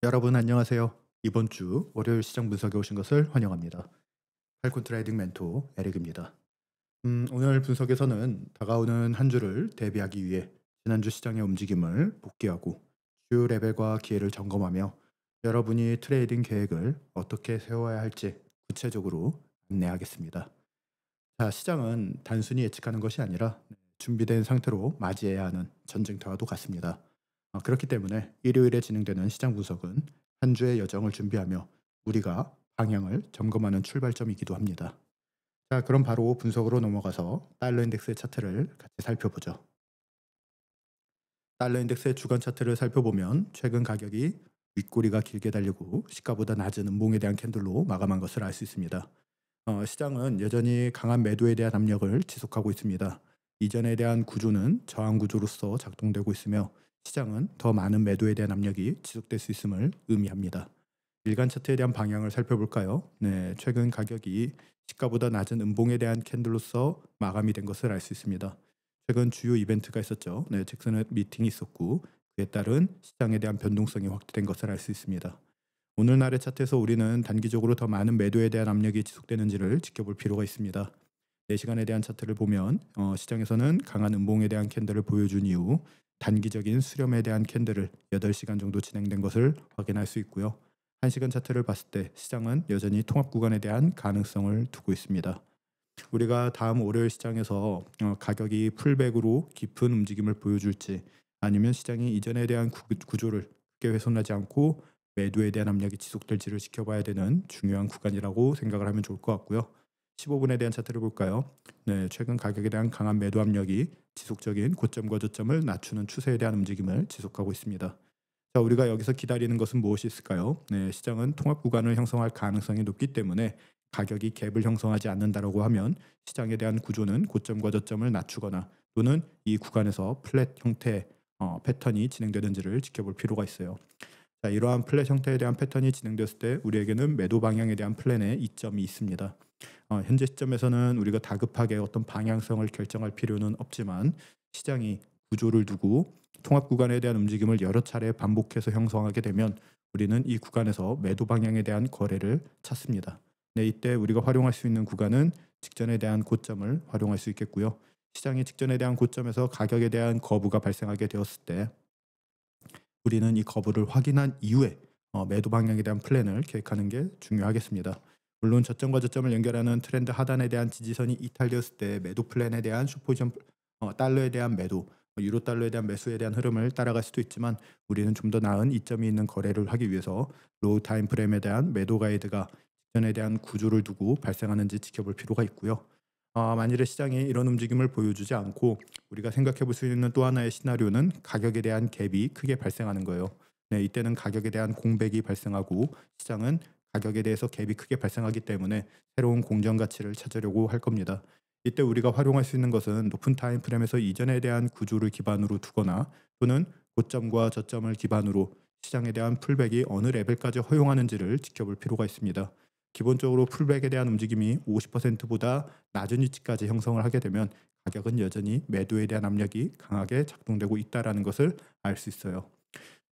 여러분 안녕하세요. 이번 주 월요일 시장 분석에 오신 것을 환영합니다. 팔콘 트레이딩 멘토 에릭입니다. 오늘 분석에서는 다가오는 한 주를 대비하기 위해 지난주 시장의 움직임을 복귀하고 주요 레벨과 기회를 점검하며 여러분이 트레이딩 계획을 어떻게 세워야 할지 구체적으로 안내하겠습니다. 자, 시장은 단순히 예측하는 것이 아니라 준비된 상태로 맞이해야 하는 전쟁터와도 같습니다. 그렇기 때문에 일요일에 진행되는 시장 분석은 한 주의 여정을 준비하며 우리가 방향을 점검하는 출발점이기도 합니다. 자, 그럼 바로 분석으로 넘어가서 달러 인덱스의 차트를 같이 살펴보죠. 달러 인덱스의 주간 차트를 살펴보면 최근 가격이 윗꼬리가 길게 달리고 시가보다 낮은 음봉에 대한 캔들로 마감한 것을 알 수 있습니다. 시장은 여전히 강한 매도에 대한 압력을 지속하고 있습니다. 이전에 대한 구조는 저항 구조로서 작동되고 있으며 시장은 더 많은 매도에 대한 압력이 지속될 수 있음을 의미합니다. 일간 차트에 대한 방향을 살펴볼까요? 네, 최근 가격이 시가보다 낮은 음봉에 대한 캔들로서 마감이 된 것을 알 수 있습니다. 최근 주요 이벤트가 있었죠. 네, 잭슨의 미팅이 있었고 그에 따른 시장에 대한 변동성이 확대된 것을 알 수 있습니다. 오늘날의 차트에서 우리는 단기적으로 더 많은 매도에 대한 압력이 지속되는지를 지켜볼 필요가 있습니다. 4시간에 대한 차트를 보면 시장에서는 강한 음봉에 대한 캔들을 보여준 이후 단기적인 수렴에 대한 캔들을 8시간 정도 진행된 것을 확인할 수 있고요. 1시간 차트를 봤을 때 시장은 여전히 통합 구간에 대한 가능성을 두고 있습니다. 우리가 다음 월요일 시장에서 가격이 풀백으로 깊은 움직임을 보여줄지 아니면 시장이 이전에 대한 구조를 크게 훼손하지 않고 매도에 대한 압력이 지속될지를 지켜봐야 되는 중요한 구간이라고 생각을 하면 좋을 것 같고요. 15분에 대한 차트를 볼까요? 네, 최근 가격에 대한 강한 매도 압력이 지속적인 고점과 저점을 낮추는 추세에 대한 움직임을 지속하고 있습니다. 자, 우리가 여기서 기다리는 것은 무엇이 있을까요? 네, 시장은 통합 구간을 형성할 가능성이 높기 때문에 가격이 갭을 형성하지 않는다라고 하면 시장에 대한 구조는 고점과 저점을 낮추거나 또는 이 구간에서 플랫 형태의 패턴이 진행되는지를 지켜볼 필요가 있어요. 자, 이러한 플랫 형태에 대한 패턴이 진행됐을 때 우리에게는 매도 방향에 대한 플랜의 이점이 있습니다. 현재 시점에서는 우리가 다급하게 어떤 방향성을 결정할 필요는 없지만 시장이 구조를 두고 통합 구간에 대한 움직임을 여러 차례 반복해서 형성하게 되면 우리는 이 구간에서 매도 방향에 대한 거래를 찾습니다. 네, 이때 우리가 활용할 수 있는 구간은 직전에 대한 고점을 활용할 수 있겠고요. 시장이 직전에 대한 고점에서 가격에 대한 거부가 발생하게 되었을 때 우리는 이 거부를 확인한 이후에 매도 방향에 대한 플랜을 계획하는 게 중요하겠습니다. 물론 저점과 저점을 연결하는 트렌드 하단에 대한 지지선이 이탈되었을 때 매도 플랜에 대한 슈퍼지션 달러에 대한 매도, 유로 달러에 대한 매수에 대한 흐름을 따라갈 수도 있지만 우리는 좀 더 나은 이점이 있는 거래를 하기 위해서 로우 타임 프레임에 대한 매도 가이드가 직전에 대한 구조를 두고 발생하는지 지켜볼 필요가 있고요. 만일에 시장이 이런 움직임을 보여주지 않고 우리가 생각해 볼 수 있는 또 하나의 시나리오는 가격에 대한 갭이 크게 발생하는 거예요. 네, 이때는 가격에 대한 공백이 발생하고 시장은 가격에 대해서 갭이 크게 발생하기 때문에 새로운 공정 가치를 찾으려고 할 겁니다. 이때 우리가 활용할 수 있는 것은 높은 타임 프레임에서 이전에 대한 구조를 기반으로 두거나 또는 고점과 저점을 기반으로 시장에 대한 풀백이 어느 레벨까지 허용하는지를 지켜볼 필요가 있습니다. 기본적으로 풀백에 대한 움직임이 50%보다 낮은 위치까지 형성을 하게 되면 가격은 여전히 매도에 대한 압력이 강하게 작동되고 있다는 것을 알 수 있어요.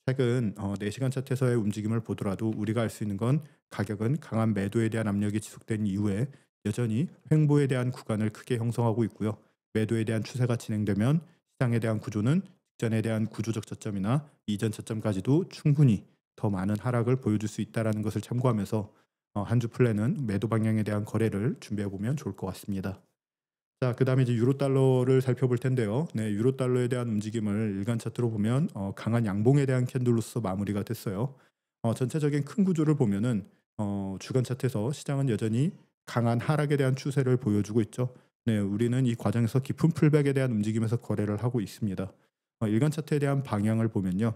최근 4시간 차트에서의 움직임을 보더라도 우리가 알 수 있는 건 가격은 강한 매도에 대한 압력이 지속된 이후에 여전히 횡보에 대한 구간을 크게 형성하고 있고요. 매도에 대한 추세가 진행되면 시장에 대한 구조는 직전에 대한 구조적 저점이나 이전 저점까지도 충분히 더 많은 하락을 보여줄 수 있다는 것을 참고하면서 한 주 플랜은 매도 방향에 대한 거래를 준비해 보면 좋을 것 같습니다. 자, 그다음에 이제 유로 달러를 살펴볼 텐데요. 네, 유로 달러에 대한 움직임을 일간 차트로 보면 강한 양봉에 대한 캔들로서 마무리가 됐어요. 전체적인 큰 구조를 보면은 주간 차트에서 시장은 여전히 강한 하락에 대한 추세를 보여주고 있죠. 네, 우리는 이 과정에서 깊은 풀백에 대한 움직임에서 거래를 하고 있습니다. 일간 차트에 대한 방향을 보면요.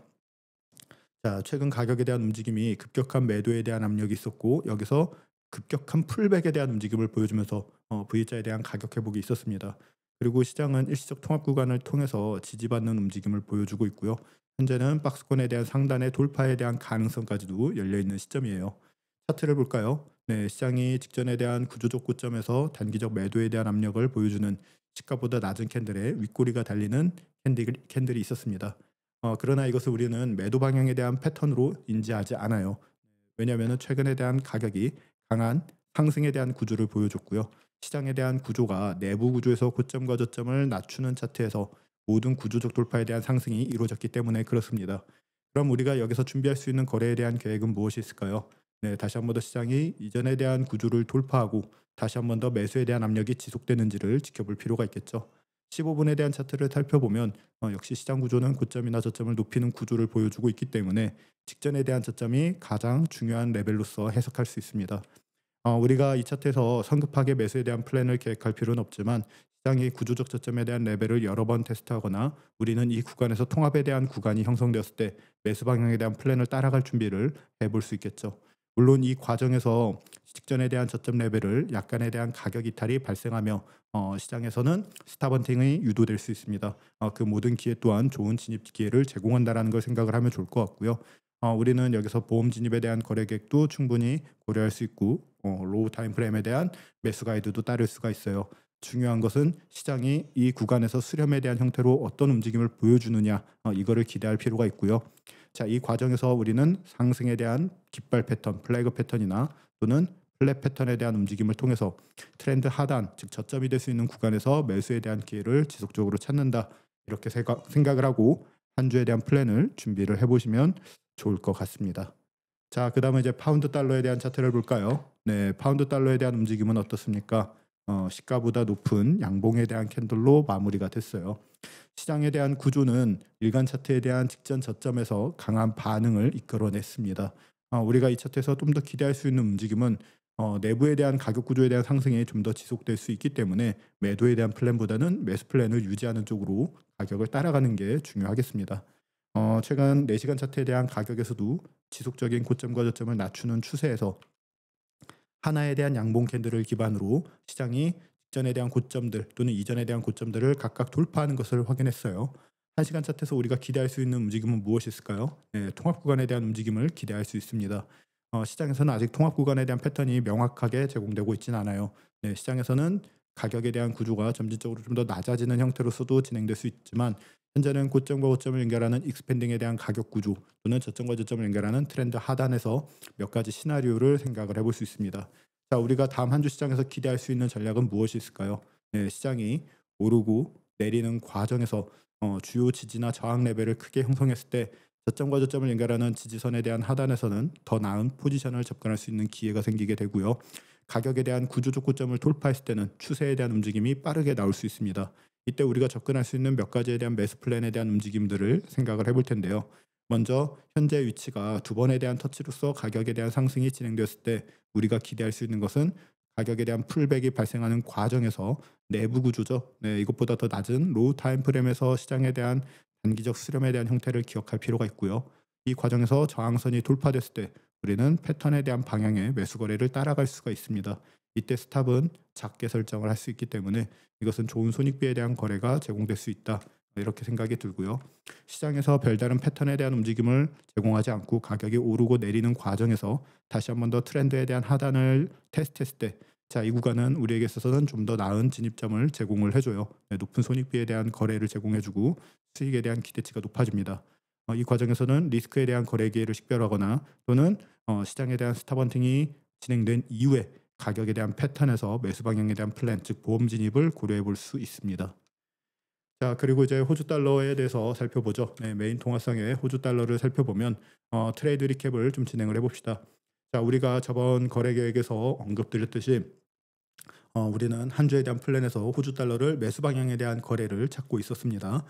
자, 최근 가격에 대한 움직임이 급격한 매도에 대한 압력이 있었고 여기서 급격한 풀백에 대한 움직임을 보여주면서 V자에 대한 가격 회복이 있었습니다. 그리고 시장은 일시적 통합 구간을 통해서 지지받는 움직임을 보여주고 있고요. 현재는 박스권에 대한 상단의 돌파에 대한 가능성까지도 열려 있는 시점이에요. 차트를 볼까요? 네, 시장이 직전에 대한 구조적 고점에서 단기적 매도에 대한 압력을 보여주는 시가보다 낮은 캔들에 윗꼬리가 달리는 캔들이 있었습니다. 그러나 이것을 우리는 매도 방향에 대한 패턴으로 인지하지 않아요. 왜냐하면 최근에 대한 가격이 강한 상승에 대한 구조를 보여줬고요. 시장에 대한 구조가 내부 구조에서 고점과 저점을 낮추는 차트에서 모든 구조적 돌파에 대한 상승이 이루어졌기 때문에 그렇습니다. 그럼 우리가 여기서 준비할 수 있는 거래에 대한 계획은 무엇이 있을까요? 네, 다시 한 번 더 시장이 이전에 대한 구조를 돌파하고 다시 한 번 더 매수에 대한 압력이 지속되는지를 지켜볼 필요가 있겠죠. 15분에 대한 차트를 살펴보면 역시 시장 구조는 고점이나 저점을 높이는 구조를 보여주고 있기 때문에 직전에 대한 저점이 가장 중요한 레벨로서 해석할 수 있습니다. 우리가 이 차트에서 성급하게 매수에 대한 플랜을 계획할 필요는 없지만 시장이 구조적 저점에 대한 레벨을 여러 번 테스트하거나 우리는 이 구간에서 통합에 대한 구간이 형성되었을 때 매수 방향에 대한 플랜을 따라갈 준비를 해볼 수 있겠죠. 물론 이 과정에서 직전에 대한 저점 레벨을 약간에 대한 가격 이탈이 발생하며 시장에서는 스탑헌팅이 유도될 수 있습니다. 그 모든 기회 또한 좋은 진입 기회를 제공한다라는 걸 생각을 하면 좋을 것 같고요. 우리는 여기서 보험 진입에 대한 거래 계획도 충분히 고려할 수 있고 로우 타임 프레임에 대한 매수 가이드도 따를 수가 있어요. 중요한 것은 시장이 이 구간에서 수렴에 대한 형태로 어떤 움직임을 보여주느냐 이거를 기대할 필요가 있고요. 자, 이 과정에서 우리는 상승에 대한 깃발 패턴, 플래그 패턴이나 또는 플랫 패턴에 대한 움직임을 통해서 트렌드 하단, 즉 저점이 될 수 있는 구간에서 매수에 대한 기회를 지속적으로 찾는다. 이렇게 생각을 하고 한 주에 대한 플랜을 준비를 해보시면 좋을 것 같습니다. 자, 그다음에 이제 파운드 달러에 대한 차트를 볼까요? 네, 파운드 달러에 대한 움직임은 어떻습니까? 시가보다 높은 양봉에 대한 캔들로 마무리가 됐어요. 시장에 대한 구조는 일간 차트에 대한 직전 저점에서 강한 반응을 이끌어냈습니다. 우리가 이 차트에서 좀 더 기대할 수 있는 움직임은 내부에 대한 가격 구조에 대한 상승이 좀 더 지속될 수 있기 때문에 매도에 대한 플랜보다는 매수 플랜을 유지하는 쪽으로 가격을 따라가는 게 중요하겠습니다. 최근 4시간 차트에 대한 가격에서도 지속적인 고점과 저점을 낮추는 추세에서 하나에 대한 양봉 캔들을 기반으로 시장이 직전에 대한 고점들 또는 이전에 대한 고점들을 각각 돌파하는 것을 확인했어요. 1시간 차트에서 우리가 기대할 수 있는 움직임은 무엇이 있을까요? 네, 통합 구간에 대한 움직임을 기대할 수 있습니다. 시장에서는 아직 통합 구간에 대한 패턴이 명확하게 제공되고 있지는 않아요. 네, 시장에서는 가격에 대한 구조가 점진적으로 좀 더 낮아지는 형태로서도 진행될 수 있지만 현재는 고점과 고점을 연결하는 익스펜딩에 대한 가격 구조 또는 저점과 저점을 연결하는 트렌드 하단에서 몇 가지 시나리오를 생각을 해볼 수 있습니다. 자, 우리가 다음 한 주 시장에서 기대할 수 있는 전략은 무엇이 있을까요? 네, 시장이 오르고 내리는 과정에서 주요 지지나 저항 레벨을 크게 형성했을 때 저점과 저점을 연결하는 지지선에 대한 하단에서는 더 나은 포지션을 접근할 수 있는 기회가 생기게 되고요. 가격에 대한 구조적 고점을 돌파했을 때는 추세에 대한 움직임이 빠르게 나올 수 있습니다. 이때 우리가 접근할 수 있는 몇 가지에 대한 매수 플랜에 대한 움직임들을 생각을 해볼 텐데요. 먼저 현재 위치가 두 번에 대한 터치로서 가격에 대한 상승이 진행되었을 때 우리가 기대할 수 있는 것은 가격에 대한 풀백이 발생하는 과정에서 내부 구조죠. 네, 이것보다 더 낮은 로우 타임 프레임에서 시장에 대한 단기적 수렴에 대한 형태를 기억할 필요가 있고요. 이 과정에서 저항선이 돌파됐을 때 우리는 패턴에 대한 방향의 매수 거래를 따라갈 수가 있습니다. 이때 스탑은 작게 설정을 할 수 있기 때문에 이것은 좋은 손익비에 대한 거래가 제공될 수 있다. 이렇게 생각이 들고요. 시장에서 별다른 패턴에 대한 움직임을 제공하지 않고 가격이 오르고 내리는 과정에서 다시 한 번 더 트렌드에 대한 하단을 테스트했을 때 자, 이 구간은 우리에게 있어서는 좀 더 나은 진입점을 제공을 해줘요. 네, 높은 손익비에 대한 거래를 제공해주고 수익에 대한 기대치가 높아집니다. 이 과정에서는 리스크에 대한 거래 기회를 식별하거나 또는 시장에 대한 스탑헌팅이 진행된 이후에 가격에 대한 패턴에서 매수 방향에 대한 플랜, 즉 보험 진입을 고려해 볼 수 있습니다. 자, 그리고 이제 호주 달러에 대해서 살펴보죠. 네, 메인 통화상의 호주 달러를 살펴보면 트레이드 리캡을 좀 진행을 해봅시다. 자, 우리가 저번 거래 계획에서 언급드렸듯이 우리는 한 주에 대한 플랜에서 호주 달러를 매수 방향에 대한 거래를 찾고 있었습니다.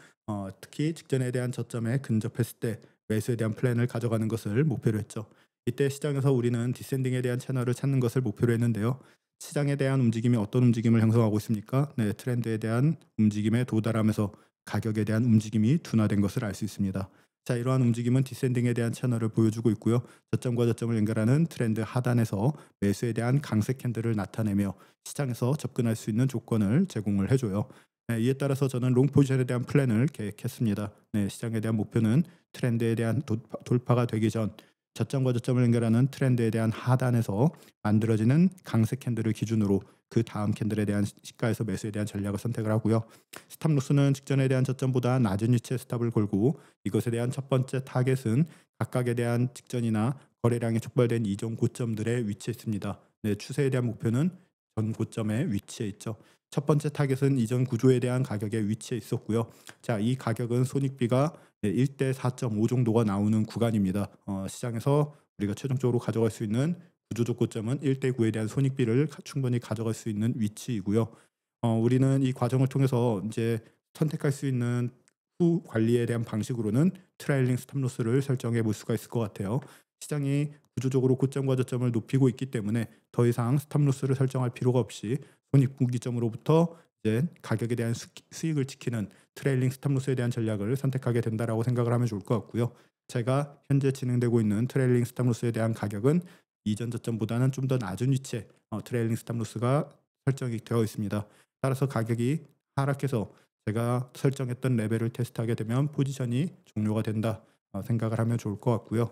특히 직전에 대한 저점에 근접했을 때 매수에 대한 플랜을 가져가는 것을 목표로 했죠. 이때 시장에서 우리는 디센딩에 대한 채널을 찾는 것을 목표로 했는데요. 시장에 대한 움직임이 어떤 움직임을 형성하고 있습니까? 네, 트렌드에 대한 움직임에 도달하면서 가격에 대한 움직임이 둔화된 것을 알 수 있습니다. 자, 이러한 움직임은 디센딩에 대한 채널을 보여주고 있고요. 저점과 저점을 연결하는 트렌드 하단에서 매수에 대한 강세 캔들을 나타내며 시장에서 접근할 수 있는 조건을 제공을 해줘요. 네, 이에 따라서 저는 롱 포지션에 대한 플랜을 계획했습니다. 네, 시장에 대한 목표는 트렌드에 대한 돌파가 되기 전 저점과 저점을 연결하는 트렌드에 대한 하단에서 만들어지는 강세 캔들을 기준으로 그 다음 캔들에 대한 시가에서 매수에 대한 전략을 선택을 하고요. 스탑로스는 직전에 대한 저점보다 낮은 위치에 스탑을 걸고 이것에 대한 첫 번째 타겟은 각각에 대한 직전이나 거래량이 촉발된 이전 고점들에 위치해 있습니다. 네, 추세에 대한 목표는 전 고점에 위치해 있죠. 첫 번째 타겟은 이전 구조에 대한 가격에 위치해 있었고요. 자, 이 가격은 손익비가 1대 4.5 정도가 나오는 구간입니다. 시장에서 우리가 최종적으로 가져갈 수 있는 구조적 고점은 1대 9에 대한 손익비를 충분히 가져갈 수 있는 위치이고요. 우리는 이 과정을 통해서 이제 선택할 수 있는 후 관리에 대한 방식으로는 트레일링 스탑로스를 설정해 볼 수가 있을 것 같아요. 시장이 구조적으로 고점과 저점을 높이고 있기 때문에 더 이상 스탑로스를 설정할 필요가 없이 손익분기점으로부터 이제 가격에 대한 수익을 지키는 트레일링 스탑로스에 대한 전략을 선택하게 된다라고 생각을 하면 좋을 것 같고요. 제가 현재 진행되고 있는 트레일링 스탑로스에 대한 가격은 이전 저점보다는 좀 더 낮은 위치에 트레일링 스탑로스가 설정이 되어 있습니다. 따라서 가격이 하락해서 제가 설정했던 레벨을 테스트하게 되면 포지션이 종료가 된다 생각을 하면 좋을 것 같고요.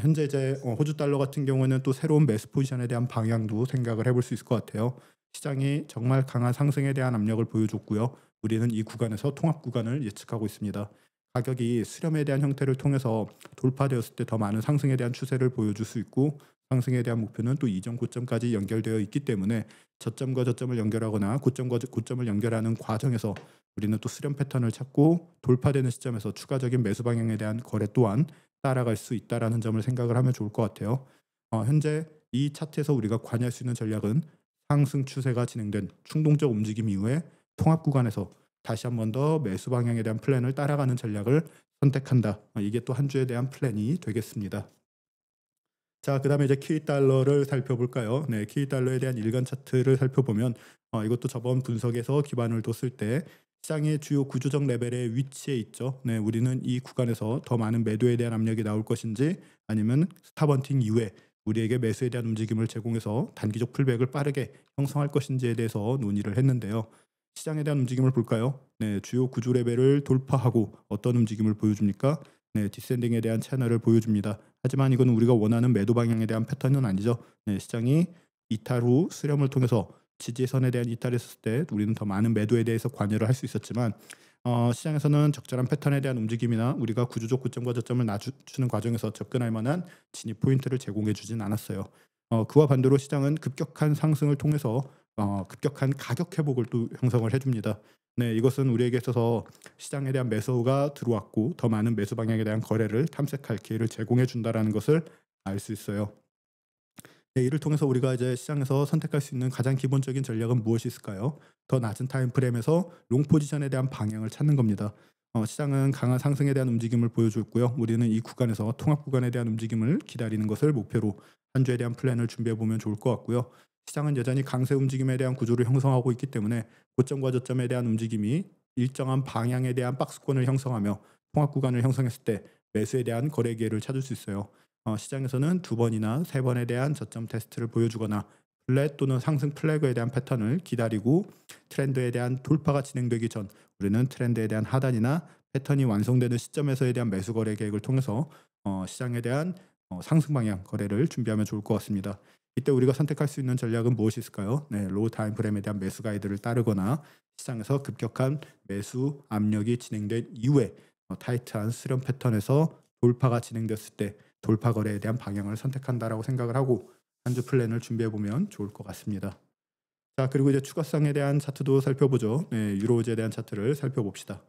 현재 이제 호주 달러 같은 경우에는 또 새로운 매수 포지션에 대한 방향도 생각을 해볼 수 있을 것 같아요. 시장이 정말 강한 상승에 대한 압력을 보여줬고요. 우리는 이 구간에서 통합 구간을 예측하고 있습니다. 가격이 수렴에 대한 형태를 통해서 돌파되었을 때 더 많은 상승에 대한 추세를 보여줄 수 있고 상승에 대한 목표는 또 이전 고점까지 연결되어 있기 때문에 저점과 저점을 연결하거나 고점과 고점을 연결하는 과정에서 우리는 또 수렴 패턴을 찾고 돌파되는 시점에서 추가적인 매수 방향에 대한 거래 또한 따라갈 수 있다라는 점을 생각을 하면 좋을 것 같아요. 현재 이 차트에서 우리가 관여할 수 있는 전략은 상승 추세가 진행된 충동적 움직임 이후에 통합 구간에서 다시 한 번 더 매수 방향에 대한 플랜을 따라가는 전략을 선택한다. 이게 또 한 주에 대한 플랜이 되겠습니다. 자, 그다음에 이제 키위 달러를 살펴볼까요? 네, 키위 달러에 대한 일간 차트를 살펴보면 이것도 저번 분석에서 기반을 뒀을 때 시장의 주요 구조적 레벨에 위치해 있죠. 네, 우리는 이 구간에서 더 많은 매도에 대한 압력이 나올 것인지 아니면 스탑헌팅 이후에 우리에게 매수에 대한 움직임을 제공해서 단기적 풀백을 빠르게 형성할 것인지에 대해서 논의를 했는데요. 시장에 대한 움직임을 볼까요? 네, 주요 구조 레벨을 돌파하고 어떤 움직임을 보여줍니까? 네, 디센딩에 대한 채널을 보여줍니다. 하지만 이건 우리가 원하는 매도 방향에 대한 패턴은 아니죠. 네, 시장이 이탈 후 수렴을 통해서 지지선에 대한 이탈을 했을 때 우리는 더 많은 매도에 대해서 관여를 할 수 있었지만 시장에서는 적절한 패턴에 대한 움직임이나 우리가 구조적 고점과 저점을 낮추는 과정에서 접근할 만한 진입 포인트를 제공해 주진 않았어요. 그와 반대로 시장은 급격한 상승을 통해서 급격한 가격 회복을 또 형성을 해줍니다. 네, 이것은 우리에게 있어서 시장에 대한 매수가 들어왔고 더 많은 매수 방향에 대한 거래를 탐색할 기회를 제공해 준다라는 것을 알 수 있어요. 네, 이를 통해서 우리가 이제 시장에서 선택할 수 있는 가장 기본적인 전략은 무엇이 있을까요? 더 낮은 타임 프레임에서 롱 포지션에 대한 방향을 찾는 겁니다. 시장은 강한 상승에 대한 움직임을 보여줬고요. 우리는 이 구간에서 통합 구간에 대한 움직임을 기다리는 것을 목표로 한 주에 대한 플랜을 준비해 보면 좋을 것 같고요. 시장은 여전히 강세 움직임에 대한 구조를 형성하고 있기 때문에 고점과 저점에 대한 움직임이 일정한 방향에 대한 박스권을 형성하며 통합 구간을 형성했을 때 매수에 대한 거래 기회를 찾을 수 있어요. 시장에서는 두 번이나 세 번에 대한 저점 테스트를 보여주거나 플랫 또는 상승 플래그에 대한 패턴을 기다리고 트렌드에 대한 돌파가 진행되기 전 우리는 트렌드에 대한 하단이나 패턴이 완성되는 시점에서에 대한 매수 거래 계획을 통해서 시장에 대한 상승 방향 거래를 준비하면 좋을 것 같습니다. 이때 우리가 선택할 수 있는 전략은 무엇이 있을까요? 네, 로우 타임 프레임에 대한 매수 가이드를 따르거나 시장에서 급격한 매수 압력이 진행된 이후에 타이트한 수렴 패턴에서 돌파가 진행됐을 때 돌파 거래에 대한 방향을 선택한다라고 생각을 하고 한 주 플랜을 준비해 보면 좋을 것 같습니다. 자, 그리고 이제 추가성에 대한 차트도 살펴보죠. 네, 유로우즈에 대한 차트를 살펴봅시다.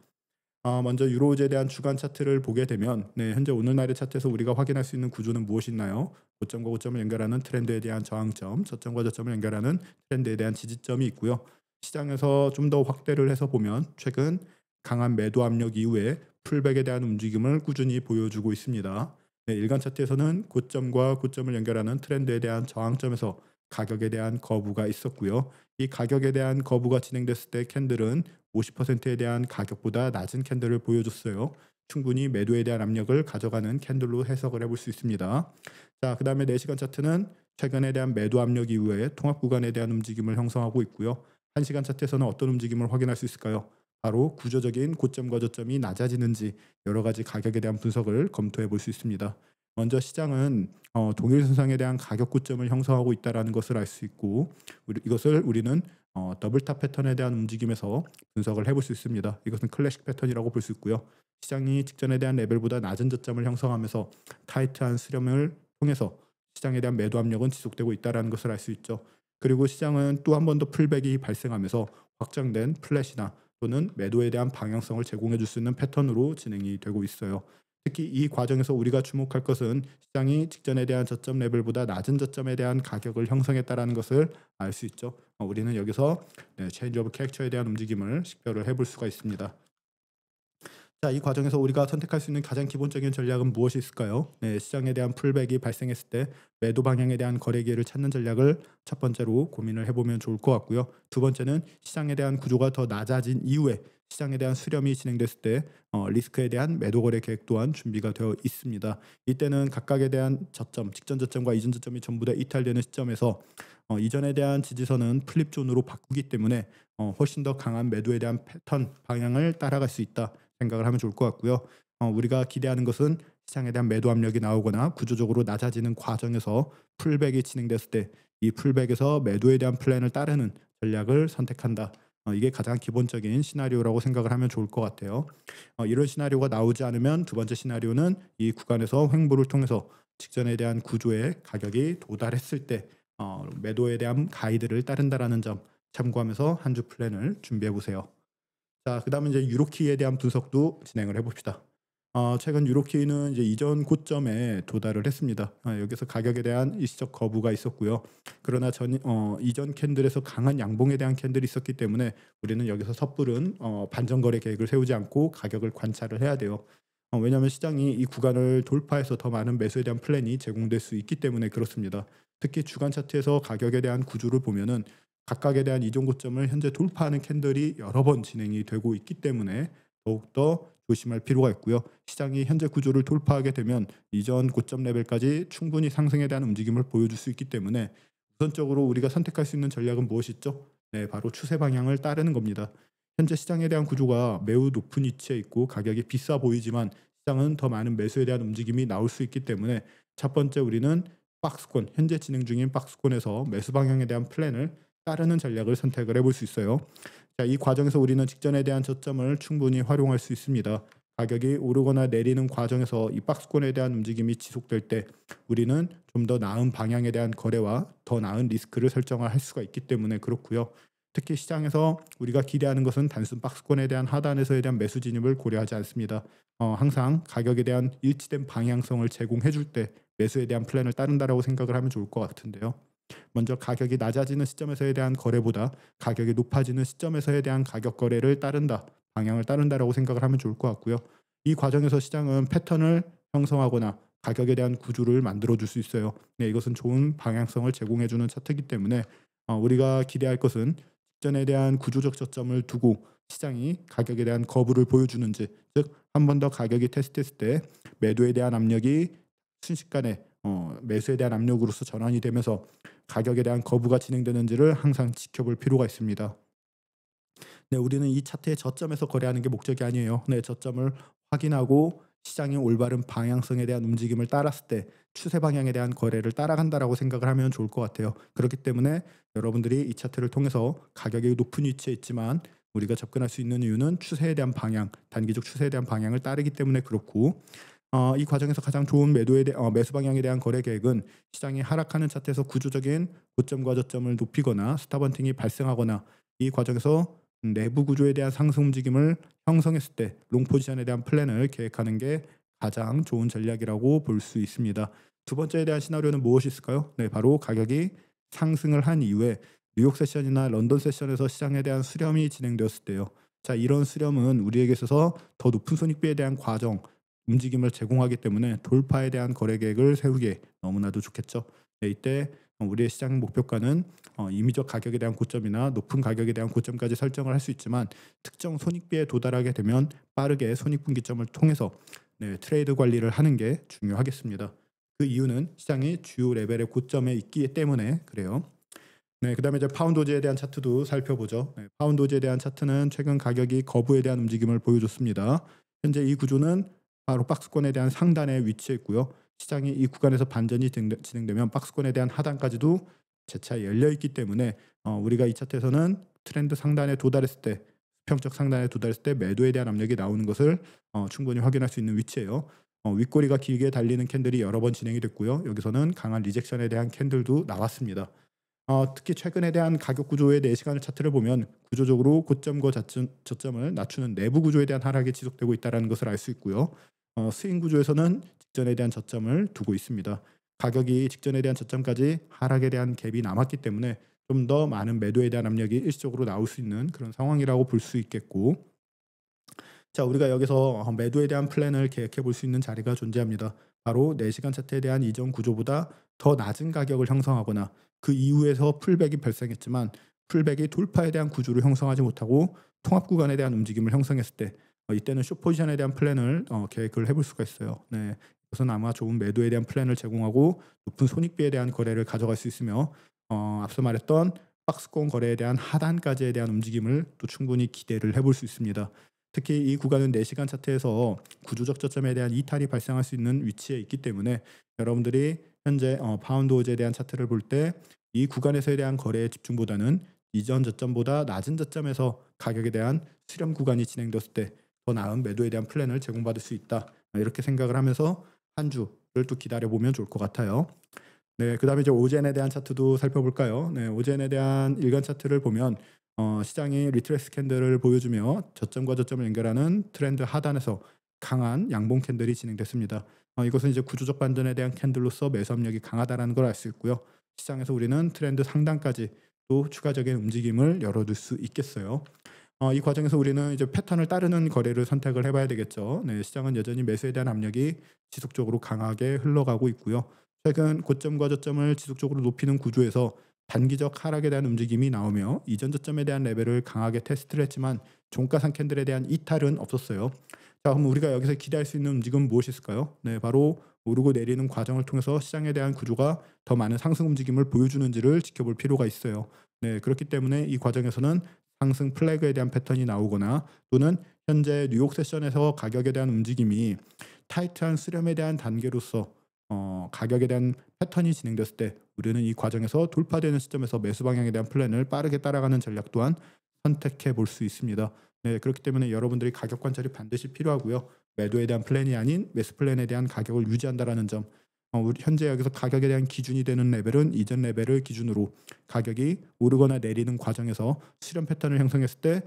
먼저 유로우즈에 대한 주간 차트를 보게 되면 현재 오늘날의 차트에서 우리가 확인할 수 있는 구조는 무엇이 있나요? 고점과 고점을 연결하는 트렌드에 대한 저항점, 저점과 저점을 연결하는 트렌드에 대한 지지점이 있고요. 시장에서 좀 더 확대를 해서 보면 최근 강한 매도 압력 이후에 풀백에 대한 움직임을 꾸준히 보여주고 있습니다. 네, 일간 차트에서는 고점과 고점을 연결하는 트렌드에 대한 저항점에서 가격에 대한 거부가 있었고요. 이 가격에 대한 거부가 진행됐을 때 캔들은 50%에 대한 가격보다 낮은 캔들을 보여줬어요. 충분히 매도에 대한 압력을 가져가는 캔들로 해석을 해볼 수 있습니다. 자, 그 다음에 4시간 차트는 최근에 대한 매도 압력 이후에 통합 구간에 대한 움직임을 형성하고 있고요. 1시간 차트에서는 어떤 움직임을 확인할 수 있을까요? 바로 구조적인 고점과 저점이 낮아지는지 여러 가지 가격에 대한 분석을 검토해 볼 수 있습니다. 먼저 시장은 동일 선상에 대한 가격 고점을 형성하고 있다라는 것을 알 수 있고 이것을 우리는 더블탑 패턴에 대한 움직임에서 분석을 해볼 수 있습니다. 이것은 클래식 패턴이라고 볼 수 있고요. 시장이 직전에 대한 레벨보다 낮은 저점을 형성하면서 타이트한 수렴을 통해서 시장에 대한 매도 압력은 지속되고 있다는 것을 알 수 있죠. 그리고 시장은 또 한 번 더 풀백이 발생하면서 확장된 플랫이나 또는 매도에 대한 방향성을 제공해 줄 수 있는 패턴으로 진행이 되고 있어요. 특히 이 과정에서 우리가 주목할 것은 시장이 직전에 대한 저점 레벨보다 낮은 저점에 대한 가격을 형성했다라는 것을 알 수 있죠. 우리는 여기서 체인지 오브 캐릭처에 대한 움직임을 식별을 해볼 수가 있습니다. 자, 이 과정에서 우리가 선택할 수 있는 가장 기본적인 전략은 무엇이 있을까요? 네, 시장에 대한 풀백이 발생했을 때 매도 방향에 대한 거래 기회를 찾는 전략을 첫 번째로 고민을 해보면 좋을 것 같고요. 두 번째는 시장에 대한 구조가 더 낮아진 이후에 시장에 대한 수렴이 진행됐을 때 리스크에 대한 매도 거래 계획 또한 준비가 되어 있습니다. 이때는 각각에 대한 저점, 직전 저점과 이전 저점이 전부 다 이탈되는 시점에서 이전에 대한 지지선은 플립존으로 바꾸기 때문에 훨씬 더 강한 매도에 대한 패턴 방향을 따라갈 수 있다 생각을 하면 좋을 것 같고요. 우리가 기대하는 것은 시장에 대한 매도 압력이 나오거나 구조적으로 낮아지는 과정에서 풀백이 진행됐을 때 이 풀백에서 매도에 대한 플랜을 따르는 전략을 선택한다. 이게 가장 기본적인 시나리오라고 생각을 하면 좋을 것 같아요. 이런 시나리오가 나오지 않으면 두 번째 시나리오는 이 구간에서 횡보를 통해서 직전에 대한 구조의 가격이 도달했을 때 매도에 대한 가이드를 따른다라는 점 참고하면서 한 주 플랜을 준비해 보세요. 자, 그다음에 이제 유로키에 대한 분석도 진행을 해봅시다. 최근 유로키는 이제 이전 고점에 도달을 했습니다. 여기서 가격에 대한 일시적 거부가 있었고요. 그러나 이전 캔들에서 강한 양봉에 대한 캔들이 있었기 때문에 우리는 여기서 섣부른 반전 거래 계획을 세우지 않고 가격을 관찰을 해야 돼요. 왜냐하면 시장이 이 구간을 돌파해서 더 많은 매수에 대한 플랜이 제공될 수 있기 때문에 그렇습니다. 특히 주간 차트에서 가격에 대한 구조를 보면은 각각에 대한 이전 고점을 현재 돌파하는 캔들이 여러 번 진행이 되고 있기 때문에 더욱더 조심할 필요가 있고요. 시장이 현재 구조를 돌파하게 되면 이전 고점 레벨까지 충분히 상승에 대한 움직임을 보여줄 수 있기 때문에 우선적으로 우리가 선택할 수 있는 전략은 무엇이죠? 네, 바로 추세 방향을 따르는 겁니다. 현재 시장에 대한 구조가 매우 높은 위치에 있고 가격이 비싸 보이지만 시장은 더 많은 매수에 대한 움직임이 나올 수 있기 때문에 첫 번째 우리는 박스권, 현재 진행 중인 박스권에서 매수 방향에 대한 플랜을 따르는 전략을 선택을 해볼 수 있어요. 자, 이 과정에서 우리는 직전에 대한 저점을 충분히 활용할 수 있습니다. 가격이 오르거나 내리는 과정에서 이 박스권에 대한 움직임이 지속될 때 우리는 좀 더 나은 방향에 대한 거래와 더 나은 리스크를 설정을 할 수가 있기 때문에 그렇고요. 특히 시장에서 우리가 기대하는 것은 단순 박스권에 대한 하단에서에 대한 매수 진입을 고려하지 않습니다. 항상 가격에 대한 일치된 방향성을 제공해 줄 때 매수에 대한 플랜을 따른다라고 생각을 하면 좋을 것 같은데요. 먼저 가격이 낮아지는 시점에서에 대한 거래보다 가격이 높아지는 시점에서에 대한 가격 거래를 따른다, 방향을 따른다라고 생각을 하면 좋을 것 같고요. 이 과정에서 시장은 패턴을 형성하거나 가격에 대한 구조를 만들어 줄 수 있어요. 네, 이것은 좋은 방향성을 제공해 주는 차트이기 때문에 우리가 기대할 것은 직전에 대한 구조적 저점을 두고 시장이 가격에 대한 거부를 보여주는지, 즉 한 번 더 가격이 테스트했을 때 매도에 대한 압력이 순식간에 매수에 대한 압력으로서 전환이 되면서 가격에 대한 거부가 진행되는지를 항상 지켜볼 필요가 있습니다. 네, 우리는 이 차트의 저점에서 거래하는 게 목적이 아니에요. 네, 저점을 확인하고 시장의 올바른 방향성에 대한 움직임을 따랐을 때 추세 방향에 대한 거래를 따라간다라고 생각을 하면 좋을 것 같아요. 그렇기 때문에 여러분들이 이 차트를 통해서 가격이 높은 위치에 있지만 우리가 접근할 수 있는 이유는 추세에 대한 방향, 단기적 추세에 대한 방향을 따르기 때문에 그렇고 이 과정에서 가장 좋은 매수 방향에 대한 거래 계획은 시장이 하락하는 차트에서 구조적인 고점과 저점을 높이거나 스탑헌팅이 발생하거나 이 과정에서 내부 구조에 대한 상승 움직임을 형성했을 때 롱 포지션에 대한 플랜을 계획하는 게 가장 좋은 전략이라고 볼 수 있습니다. 두 번째에 대한 시나리오는 무엇이 있을까요? 네, 바로 가격이 상승을 한 이후에 뉴욕 세션이나 런던 세션에서 시장에 대한 수렴이 진행되었을 때요. 자, 이런 수렴은 우리에게 있어서 더 높은 손익비에 대한 과정, 움직임을 제공하기 때문에 돌파에 대한 거래 계획을 세우기에 너무나도 좋겠죠. 네, 이때 우리의 시장 목표가는 임의적 가격에 대한 고점이나 높은 가격에 대한 고점까지 설정을 할 수 있지만 특정 손익비에 도달하게 되면 빠르게 손익분기점을 통해서 트레이드 관리를 하는 게 중요하겠습니다. 그 이유는 시장이 주요 레벨의 고점에 있기 때문에 그래요. 네, 그다음에 이제 파운드지에 대한 차트도 살펴보죠. 네, 파운드지에 대한 차트는 최근 가격이 거부에 대한 움직임을 보여줬습니다. 현재 이 구조는 바로 박스권에 대한 상단에 위치해 있고요. 시장이 이 구간에서 반전이 진행되면 박스권에 대한 하단까지도 재차 열려 있기 때문에 우리가 이 차트에서는 트렌드 상단에 도달했을 때, 수평적 상단에 도달했을 때 매도에 대한 압력이 나오는 것을 충분히 확인할 수 있는 위치예요. 윗꼬리가 길게 달리는 캔들이 여러 번 진행이 됐고요. 여기서는 강한 리젝션에 대한 캔들도 나왔습니다. 특히 최근에 대한 가격 구조의 4시간 차트를 보면 구조적으로 고점과 저점을 낮추는 내부 구조에 대한 하락이 지속되고 있다는 것을 알 수 있고요. 스윙 구조에서는 직전에 대한 저점을 두고 있습니다. 가격이 직전에 대한 저점까지 하락에 대한 갭이 남았기 때문에 좀 더 많은 매도에 대한 압력이 일시적으로 나올 수 있는 그런 상황이라고 볼 수 있겠고, 자, 우리가 여기서 매도에 대한 플랜을 계획해 볼 수 있는 자리가 존재합니다. 바로 4시간 차트에 대한 이전 구조보다 더 낮은 가격을 형성하거나 그 이후에서 풀백이 발생했지만 풀백이 돌파에 대한 구조를 형성하지 못하고 통합 구간에 대한 움직임을 형성했을 때 이때는 숏 포지션에 대한 플랜을 계획을 해볼 수가 있어요. 네, 이것은 아마 좋은 매도에 대한 플랜을 제공하고 높은 손익비에 대한 거래를 가져갈 수 있으며 앞서 말했던 박스권 거래에 대한 하단까지에 대한 움직임을 또 충분히 기대를 해볼 수 있습니다. 특히 이 구간은 4시간 차트에서 구조적 저점에 대한 이탈이 발생할 수 있는 위치에 있기 때문에 여러분들이 현재 파운드 오즈에 대한 차트를 볼 때 이 구간에서에 대한 거래의 집중보다는 이전 저점보다 낮은 저점에서 가격에 대한 수렴 구간이 진행됐을 때 더 나은 매도에 대한 플랜을 제공받을 수 있다. 이렇게 생각을 하면서 한 주를 또 기다려보면 좋을 것 같아요. 네, 그다음에 이제 오젠에 대한 차트도 살펴볼까요? 네, 오젠에 대한 일간 차트를 보면 시장이 리트레스 캔들을 보여주며 저점과 저점을 연결하는 트렌드 하단에서 강한 양봉 캔들이 진행됐습니다. 이것은 이제 구조적 반전에 대한 캔들로서 매수 압력이 강하다라는 걸 알 수 있고요. 시장에서 우리는 트렌드 상단까지 또 추가적인 움직임을 열어둘 수 있겠어요. 이 과정에서 우리는 이제 패턴을 따르는 거래를 선택을 해봐야 되겠죠. 네, 시장은 여전히 매수에 대한 압력이 지속적으로 강하게 흘러가고 있고요. 최근 고점과 저점을 지속적으로 높이는 구조에서 단기적 하락에 대한 움직임이 나오며 이전 저점에 대한 레벨을 강하게 테스트를 했지만 종가상 캔들에 대한 이탈은 없었어요. 자, 그럼 우리가 여기서 기대할 수 있는 움직임은 무엇이 있을까요? 네, 바로 오르고 내리는 과정을 통해서 시장에 대한 구조가 더 많은 상승 움직임을 보여주는지를 지켜볼 필요가 있어요. 네, 그렇기 때문에 이 과정에서는 상승 플래그에 대한 패턴이 나오거나 또는 현재 뉴욕 세션에서 가격에 대한 움직임이 타이트한 수렴에 대한 단계로서 가격에 대한 패턴이 진행됐을 때 우리는 이 과정에서 돌파되는 시점에서 매수 방향에 대한 플랜을 빠르게 따라가는 전략 또한 선택해 볼 수 있습니다. 네, 그렇기 때문에 여러분들이 가격 관찰이 반드시 필요하고요. 매도에 대한 플랜이 아닌 매수 플랜에 대한 가격을 유지한다라는 점. 우리 현재 여기서 가격에 대한 기준이 되는 레벨은 이전 레벨을 기준으로 가격이 오르거나 내리는 과정에서 수렴 패턴을 형성했을 때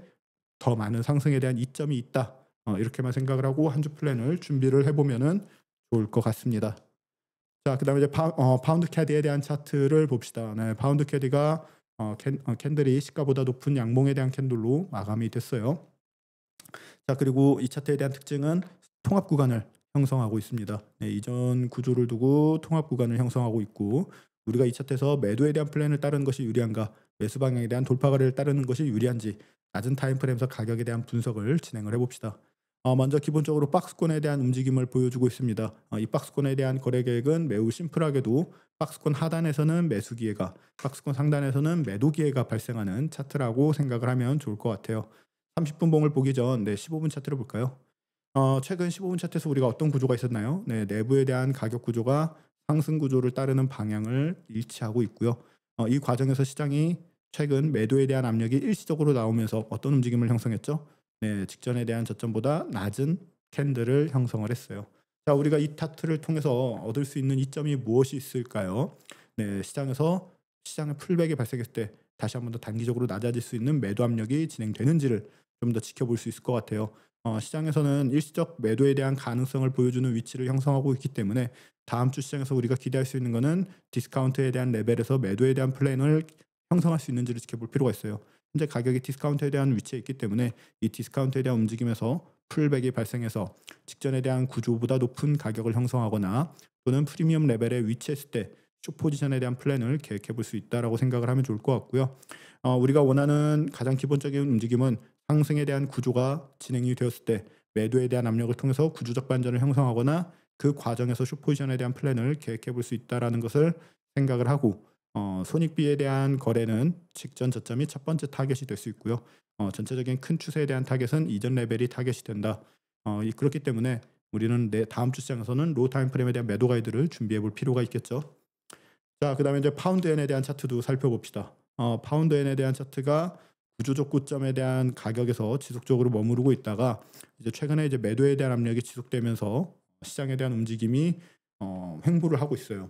더 많은 상승에 대한 이점이 있다. 이렇게만 생각을 하고 한 주 플랜을 준비를 해보면은 좋을 것 같습니다. 자, 그다음에 이제 파운드 캐디에 대한 차트를 봅시다. 네, 파운드 캐디가 캔들이 시가보다 높은 양봉에 대한 캔들로 마감이 됐어요. 자, 그리고 이 차트에 대한 특징은 통합 구간을 형성하고 있습니다. 네, 이전 구조를 두고 통합 구간을 형성하고 있고 우리가 이 차트에서 매도에 대한 플랜을 따르는 것이 유리한가, 매수 방향에 대한 돌파 거래를 따르는 것이 유리한지 낮은 타임프레임에서 가격에 대한 분석을 진행을 해봅시다. 먼저 기본적으로 박스권에 대한 움직임을 보여주고 있습니다. 이 박스권에 대한 거래 계획은 매우 심플하게도 박스권 하단에서는 매수 기회가, 박스권 상단에서는 매도 기회가 발생하는 차트라고 생각을 하면 좋을 것 같아요. 30분 봉을 보기 전 15분 차트를 볼까요? 최근 15분 차트에서 우리가 어떤 구조가 있었나요? 네, 내부에 대한 가격 구조가 상승 구조를 따르는 방향을 일치하고 있고요. 이 과정에서 시장이 최근 매도에 대한 압력이 일시적으로 나오면서 어떤 움직임을 형성했죠? 네, 직전에 대한 저점보다 낮은 캔들을 형성을 했어요. 자, 우리가 이 차트를 통해서 얻을 수 있는 이점이 무엇이 있을까요? 네, 시장의 풀백이 발생했을 때 다시 한번 더 단기적으로 낮아질 수 있는 매도 압력이 진행되는지를 좀 더 지켜볼 수 있을 것 같아요. 시장에서는 일시적 매도에 대한 가능성을 보여주는 위치를 형성하고 있기 때문에 다음 주 시장에서 우리가 기대할 수 있는 것은 디스카운트에 대한 레벨에서 매도에 대한 플랜을 형성할 수 있는지를 지켜볼 필요가 있어요. 현재 가격이 디스카운트에 대한 위치에 있기 때문에 이 디스카운트에 대한 움직임에서 풀백이 발생해서 직전에 대한 구조보다 높은 가격을 형성하거나 또는 프리미엄 레벨에 위치했을 때 숏 포지션에 대한 플랜을 계획해 볼 수 있다라고 생각을 하면 좋을 것 같고요. 우리가 원하는 가장 기본적인 움직임은 상승에 대한 구조가 진행이 되었을 때 매도에 대한 압력을 통해서 구조적 반전을 형성하거나 그 과정에서 숏 포지션에 대한 플랜을 계획해 볼 수 있다라는 것을 생각을 하고 손익비에 대한 거래는 직전 저점이 첫 번째 타겟이 될 수 있고요. 전체적인 큰 추세에 대한 타겟은 이전 레벨이 타겟이 된다. 그렇기 때문에 우리는 다음 주 시장에서는 로우 타임 프레임에 대한 매도 가이드를 준비해 볼 필요가 있겠죠. 자, 그다음에 이제 파운드엔에 대한 차트도 살펴봅시다. 파운드엔에 대한 차트가 구조적 고점에 대한 가격에서 지속적으로 머무르고 있다가 이제 최근에 이제 매도에 대한 압력이 지속되면서 시장에 대한 움직임이 횡보를 하고 있어요.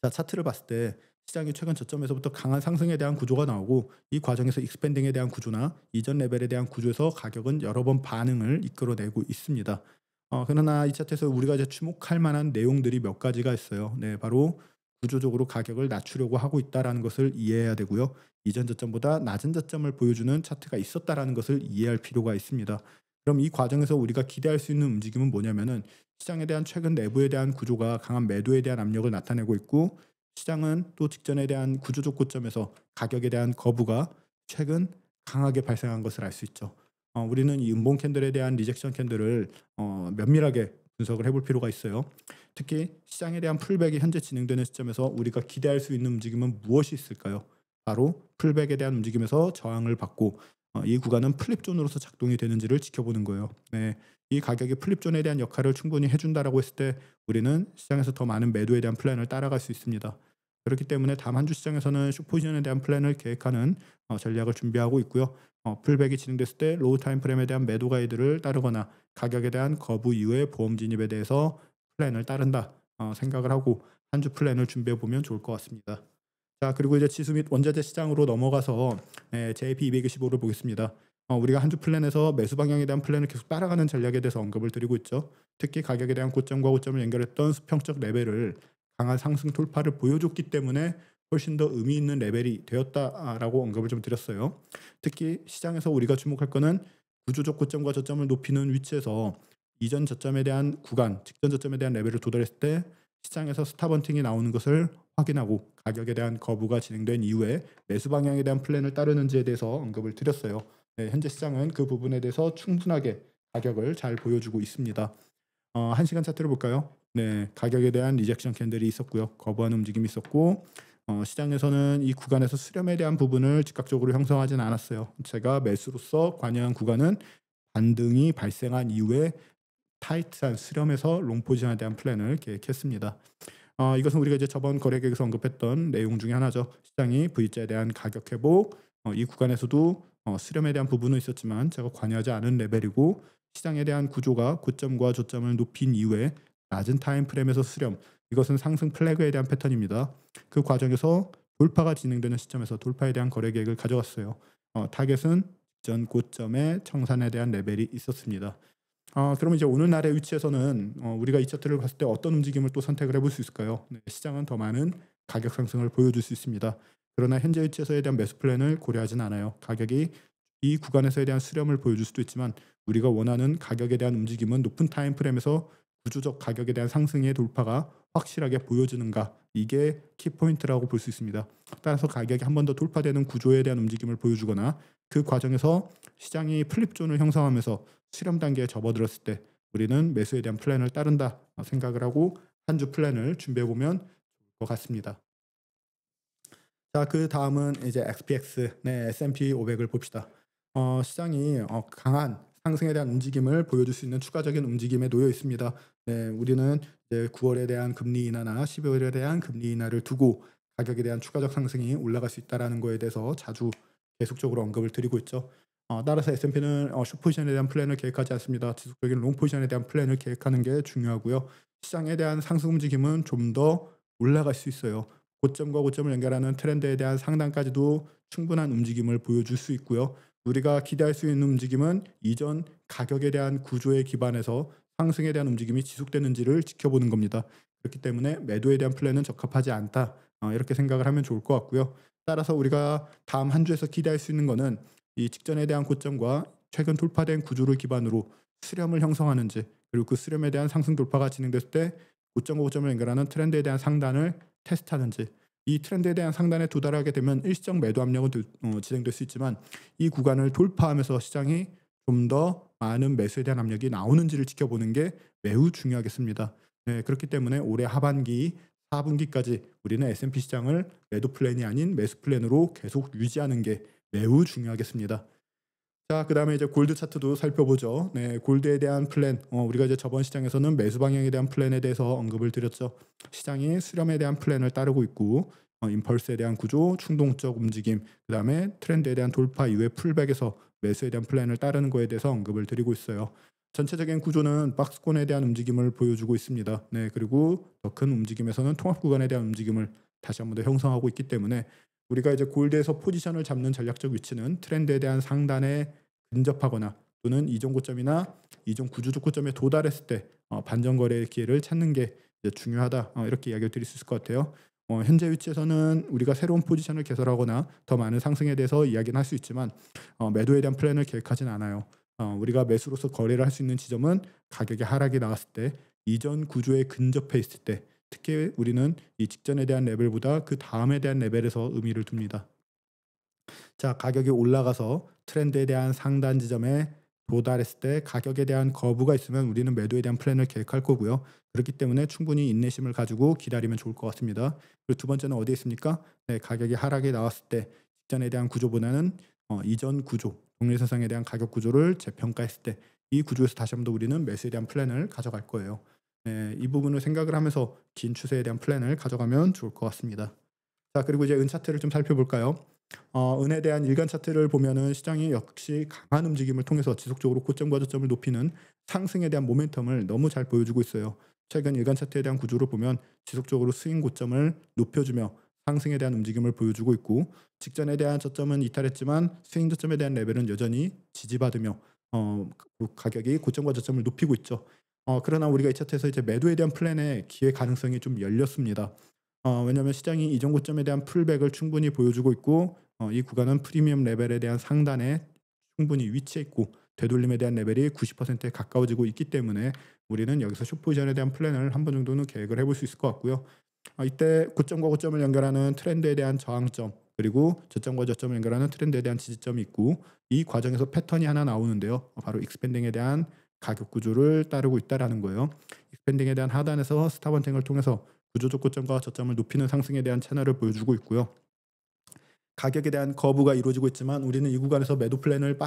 자, 차트를 봤을 때 시장이 최근 저점에서부터 강한 상승에 대한 구조가 나오고 이 과정에서 익스펜딩에 대한 구조나 이전 레벨에 대한 구조에서 가격은 여러 번 반응을 이끌어내고 있습니다. 그러나 이 차트에서 우리가 이제 주목할 만한 내용들이 몇 가지가 있어요. 네, 바로 구조적으로 가격을 낮추려고 하고 있다라는 것을 이해해야 되고요. 이전 저점보다 낮은 저점을 보여주는 차트가 있었다라는 것을 이해할 필요가 있습니다. 그럼 이 과정에서 우리가 기대할 수 있는 움직임은 뭐냐면은 시장에 대한 최근 내부에 대한 구조가 강한 매도에 대한 압력을 나타내고 있고 시장은 또 직전에 대한 구조적 고점에서 가격에 대한 거부가 최근 강하게 발생한 것을 알 수 있죠. 우리는 이 음봉 캔들에 대한 리젝션 캔들을 면밀하게 분석을 해볼 필요가 있어요. 특히 시장에 대한 풀백이 현재 진행되는 시점에서 우리가 기대할 수 있는 움직임은 무엇이 있을까요? 바로 풀백에 대한 움직임에서 저항을 받고 이 구간은 플립존으로서 작동이 되는지를 지켜보는 거예요. 네, 이 가격이 플립존에 대한 역할을 충분히 해준다라고 했을 때 우리는 시장에서 더 많은 매도에 대한 플랜을 따라갈 수 있습니다. 그렇기 때문에 다음 한 주 시장에서는 숏포지션에 대한 플랜을 계획하는 전략을 준비하고 있고요. 풀백이 진행됐을 때 로우 타임 프레임에 대한 매도 가이드를 따르거나 가격에 대한 거부 이후의 보험 진입에 대해서 플랜을 따른다 생각을 하고 한 주 플랜을 준비해 보면 좋을 것 같습니다. 자, 그리고 이제 지수 및 원자재 시장으로 넘어가서 JP225를 보겠습니다. 우리가 한 주 플랜에서 매수 방향에 대한 플랜을 계속 따라가는 전략에 대해서 언급을 드리고 있죠. 특히 가격에 대한 고점과 고점을 연결했던 수평적 레벨을 강한 상승 돌파를 보여줬기 때문에 훨씬 더 의미 있는 레벨이 되었다라고 언급을 좀 드렸어요. 특히 시장에서 우리가 주목할 거는 구조적 고점과 저점을 높이는 위치에서 이전 저점에 대한 구간, 직전 저점에 대한 레벨을 도달했을 때 시장에서 스탑헌팅이 나오는 것을 확인하고 가격에 대한 거부가 진행된 이후에 매수 방향에 대한 플랜을 따르는지에 대해서 언급을 드렸어요. 네, 현재 시장은 그 부분에 대해서 충분하게 가격을 잘 보여주고 있습니다. 1시간 차트를 볼까요? 네, 가격에 대한 리젝션 캔들이 있었고요. 거부하는 움직임이 있었고 시장에서는 이 구간에서 수렴에 대한 부분을 즉각적으로 형성하진 않았어요. 제가 매수로서 관여한 구간은 반등이 발생한 이후에 타이트한 수렴에서 롱 포지션에 대한 플랜을 계획했습니다. 이것은 우리가 이제 저번 거래 계획에서 언급했던 내용 중에 하나죠. 시장이 V자에 대한 가격 회복, 이 구간에서도 수렴에 대한 부분은 있었지만 제가 관여하지 않은 레벨이고 시장에 대한 구조가 고점과 저점을 높인 이후에 낮은 타임 프레임에서 수렴, 이것은 상승 플래그에 대한 패턴입니다. 그 과정에서 돌파가 진행되는 시점에서 돌파에 대한 거래 계획을 가져갔어요. 타겟은 전 고점의 청산에 대한 레벨이 있었습니다. 그럼 이제 오늘날의 위치에서는 우리가 이 차트를 봤을 때 어떤 움직임을 또 선택을 해볼 수 있을까요? 네, 시장은 더 많은 가격 상승을 보여줄 수 있습니다. 그러나 현재 위치에서에 대한 매수 플랜을 고려하진 않아요. 가격이 이 구간에서에 대한 수렴을 보여줄 수도 있지만 우리가 원하는 가격에 대한 움직임은 높은 타임 프레임에서 구조적 가격에 대한 상승의 돌파가 확실하게 보여지는가, 이게 키포인트라고 볼 수 있습니다. 따라서 가격이 한 번 더 돌파되는 구조에 대한 움직임을 보여주거나 그 과정에서 시장이 플립존을 형성하면서 수렴 단계에 접어들었을 때 우리는 매수에 대한 플랜을 따른다 생각을 하고 한 주 플랜을 준비해 보면 좋을 것 같습니다. 자, 그 다음은 이제 XPX, 네, S&P 500을 봅시다. 시장이 강한 상승에 대한 움직임을 보여줄 수 있는 추가적인 움직임에 놓여 있습니다. 네, 우리는 이제 9월에 대한 금리 인하나 12월에 대한 금리 인하를 두고 가격에 대한 추가적 상승이 올라갈 수 있다라는 거에 대해서 자주 계속적으로 언급을 드리고 있죠. 따라서 S&P는 숏 포지션에 대한 플랜을 계획하지 않습니다. 지속적인 롱 포지션에 대한 플랜을 계획하는 게 중요하고요. 시장에 대한 상승 움직임은 좀 더 올라갈 수 있어요. 고점과 고점을 연결하는 트렌드에 대한 상단까지도 충분한 움직임을 보여줄 수 있고요. 우리가 기대할 수 있는 움직임은 이전 가격에 대한 구조에 기반해서 상승에 대한 움직임이 지속되는지를 지켜보는 겁니다. 그렇기 때문에 매도에 대한 플랜은 적합하지 않다. 이렇게 생각을 하면 좋을 것 같고요. 따라서 우리가 다음 한 주에서 기대할 수 있는 거는 이 직전에 대한 고점과 최근 돌파된 구조를 기반으로 수렴을 형성하는지, 그리고 그 수렴에 대한 상승 돌파가 진행됐을 때 고점과 고점을 연결하는 트렌드에 대한 상단을 테스트하는지, 이 트렌드에 대한 상단에 도달하게 되면 일시적 매도 압력은 진행될 수 있지만 이 구간을 돌파하면서 시장이 좀 더 많은 매수에 대한 압력이 나오는지를 지켜보는 게 매우 중요하겠습니다. 네, 그렇기 때문에 올해 하반기 4분기까지 우리는 S&P 시장을 매도 플랜이 아닌 매수 플랜으로 계속 유지하는 게 매우 중요하겠습니다. 자, 그다음에 이제 골드 차트도 살펴보죠. 네, 골드에 대한 플랜. 우리가 이제 저번 시장에서는 매수 방향에 대한 플랜에 대해서 언급을 드렸죠. 시장이 수렴에 대한 플랜을 따르고 있고, 임펄스에 대한 구조, 충동적 움직임, 그다음에 트렌드에 대한 돌파 이후에 풀백에서 매수에 대한 플랜을 따르는 거에 대해서 언급을 드리고 있어요. 전체적인 구조는 박스권에 대한 움직임을 보여주고 있습니다. 네, 그리고 더 큰 움직임에서는 통합 구간에 대한 움직임을 다시 한번 더 형성하고 있기 때문에 우리가 이제 골드에서 포지션을 잡는 전략적 위치는 트렌드에 대한 상단에 근접하거나 또는 이전 고점이나 이전 구조적 고점에 도달했을 때 반전 거래의 기회를 찾는 게 이제 중요하다. 이렇게 이야기를 드릴 수 있을 것 같아요. 현재 위치에서는 우리가 새로운 포지션을 개설하거나 더 많은 상승에 대해서 이야기는 할 수 있지만 매도에 대한 플랜을 계획하진 않아요. 우리가 매수로서 거래를 할 수 있는 지점은 가격의 하락이 나왔을 때, 이전 구조에 근접해 있을 때, 특히 우리는 이 직전에 대한 레벨보다 그 다음에 대한 레벨에서 의미를 둡니다. 자, 가격이 올라가서 트렌드에 대한 상단 지점에 도달했을 때 가격에 대한 거부가 있으면 우리는 매도에 대한 플랜을 계획할 거고요. 그렇기 때문에 충분히 인내심을 가지고 기다리면 좋을 것 같습니다. 그리고 두 번째는 어디에 있습니까? 네, 가격이 하락이 나왔을 때 직전에 대한 구조보다는 이전 구조, 동일선상에 대한 가격 구조를 재평가했을 때 이 구조에서 다시 한번 더 우리는 매수에 대한 플랜을 가져갈 거예요. 네, 이 부분을 생각을 하면서 긴 추세에 대한 플랜을 가져가면 좋을 것 같습니다. 자, 그리고 이제 은 차트를 좀 살펴볼까요? 은에 대한 일간 차트를 보면은 시장이 역시 강한 움직임을 통해서 지속적으로 고점과 저점을 높이는 상승에 대한 모멘텀을 너무 잘 보여주고 있어요. 최근 일간 차트에 대한 구조를 보면 지속적으로 스윙 고점을 높여주며 상승에 대한 움직임을 보여주고 있고, 직전에 대한 저점은 이탈했지만 스윙 저점에 대한 레벨은 여전히 지지받으며 가격이 고점과 저점을 높이고 있죠. 그러나 우리가 이 차트에서 이제 매도에 대한 플랜의 기회 가능성이 좀 열렸습니다. 왜냐하면 시장이 이전 고점에 대한 풀백을 충분히 보여주고 있고, 이 구간은 프리미엄 레벨에 대한 상단에 충분히 위치해 있고 되돌림에 대한 레벨이 90%에 가까워지고 있기 때문에 우리는 여기서 숏 포지션에 대한 플랜을 한 번 정도는 계획을 해볼 수 있을 것 같고요. 이때 고점과 고점을 연결하는 트렌드에 대한 저항점, 그리고 저점과 저점을 연결하는 트렌드에 대한 지지점이 있고, 이 과정에서 패턴이 하나 나오는데요. 바로 익스펜딩에 대한 가격 구조를 따르고 있다라는 거예요. 익스펜딩에 대한 하단에서 스탑원탱을 통해서 구조적 고점과 저점을 높이는 상승에 대한 채널을 보여주고 있고요. 가격에 대한 거부가 이루어지고 있지만 우리는 이 구간에서 매도 플랜을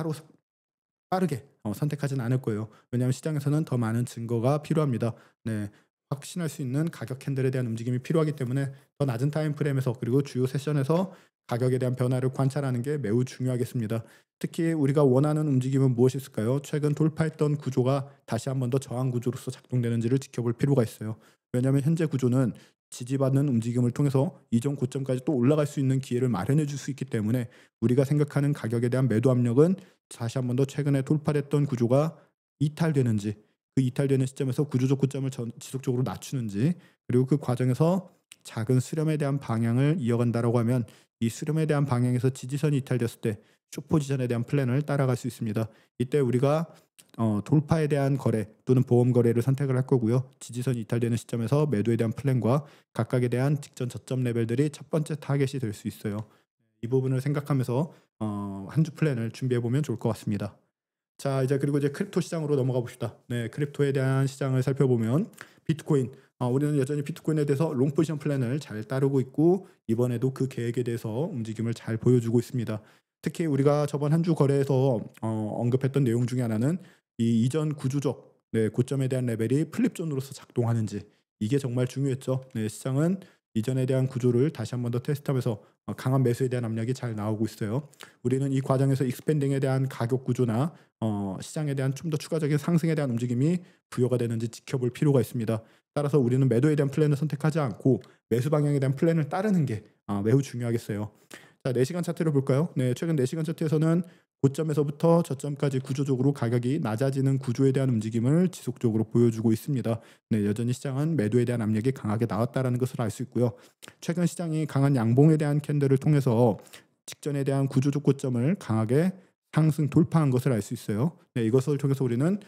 빠르게 선택하진 않을 거예요. 왜냐하면 시장에서는 더 많은 증거가 필요합니다. 네, 확신할 수 있는 가격 캔들에 대한 움직임이 필요하기 때문에 더 낮은 타임 프레임에서 그리고 주요 세션에서 가격에 대한 변화를 관찰하는 게 매우 중요하겠습니다. 특히 우리가 원하는 움직임은 무엇이 있을까요? 최근 돌파했던 구조가 다시 한번 더 저항 구조로서 작동되는지를 지켜볼 필요가 있어요. 왜냐하면 현재 구조는 지지받는 움직임을 통해서 이전 고점까지 또 올라갈 수 있는 기회를 마련해 줄 수 있기 때문에 우리가 생각하는 가격에 대한 매도 압력은 다시 한번 더 최근에 돌파됐던 구조가 이탈되는지, 그 이탈되는 시점에서 구조적 고점을 지속적으로 낮추는지, 그리고 그 과정에서 작은 수렴에 대한 방향을 이어간다라고 하면 이 수렴에 대한 방향에서 지지선이 이탈됐을 때 숏포지션에 대한 플랜을 따라갈 수 있습니다. 이때 우리가 돌파에 대한 거래 또는 보험 거래를 선택을 할 거고요. 지지선이 이탈되는 시점에서 매도에 대한 플랜과 각각에 대한 직전 저점 레벨들이 첫 번째 타겟이 될 수 있어요. 이 부분을 생각하면서 한 주 플랜을 준비해 보면 좋을 것 같습니다. 자, 이제 그리고 이제 크립토 시장으로 넘어가 봅시다. 네, 크립토에 대한 시장을 살펴보면 비트코인, 우리는 여전히 비트코인에 대해서 롱 포지션 플랜을 잘 따르고 있고 이번에도 그 계획에 대해서 움직임을 잘 보여주고 있습니다. 특히 우리가 저번 한 주 거래에서 언급했던 내용 중에 하나는 이 이전 구조적 고점에 대한 레벨이 플립존으로서 작동하는지, 이게 정말 중요했죠. 네, 시장은 이전에 대한 구조를 다시 한번 더 테스트하면서 강한 매수에 대한 압력이 잘 나오고 있어요. 우리는 이 과정에서 익스펜딩에 대한 가격 구조나 시장에 대한 좀 더 추가적인 상승에 대한 움직임이 부여가 되는지 지켜볼 필요가 있습니다. 따라서 우리는 매도에 대한 플랜을 선택하지 않고 매수 방향에 대한 플랜을 따르는 게 매우 중요하겠어요. 자, 4시간 차트를 볼까요? 네, 최근 4시간 차트에서는 고점에서부터 저점까지 구조적으로 가격이 낮아지는 구조에 대한 움직임을 지속적으로 보여주고 있습니다. 네, 여전히 시장은 매도에 대한 압력이 강하게 나왔다라는 것을 알 수 있고요. 최근 시장이 강한 양봉에 대한 캔들을 통해서 직전에 대한 구조적 고점을 강하게 상승 돌파한 것을 알 수 있어요. 네, 이것을 통해서 우리는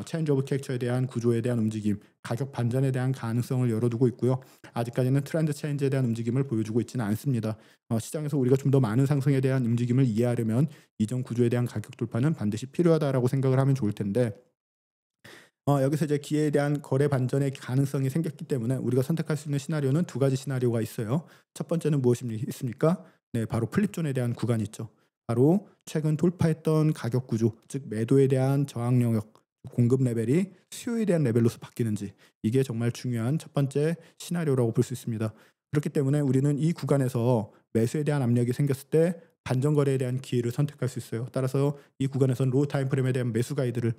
체인지 오브 캐릭처에 대한 구조에 대한 움직임, 가격 반전에 대한 가능성을 열어두고 있고요. 아직까지는 트렌드 체인지에 대한 움직임을 보여주고 있지는 않습니다. 시장에서 우리가 좀 더 많은 상승에 대한 움직임을 이해하려면 이전 구조에 대한 가격 돌파는 반드시 필요하다라고 생각을 하면 좋을 텐데, 여기서 이제 기회에 대한 거래 반전의 가능성이 생겼기 때문에 우리가 선택할 수 있는 시나리오는 두 가지 시나리오가 있어요. 첫 번째는 무엇입니까? 네, 바로 플립존에 대한 구간이 있죠. 바로 최근 돌파했던 가격 구조, 즉 매도에 대한 저항 영역, 공급 레벨이 수요에 대한 레벨로서 바뀌는지, 이게 정말 중요한 첫 번째 시나리오라고 볼 수 있습니다. 그렇기 때문에 우리는 이 구간에서 매수에 대한 압력이 생겼을 때 반전 거래에 대한 기회를 선택할 수 있어요. 따라서 이 구간에서는 로우 타임 프레임에 대한 매수 가이드를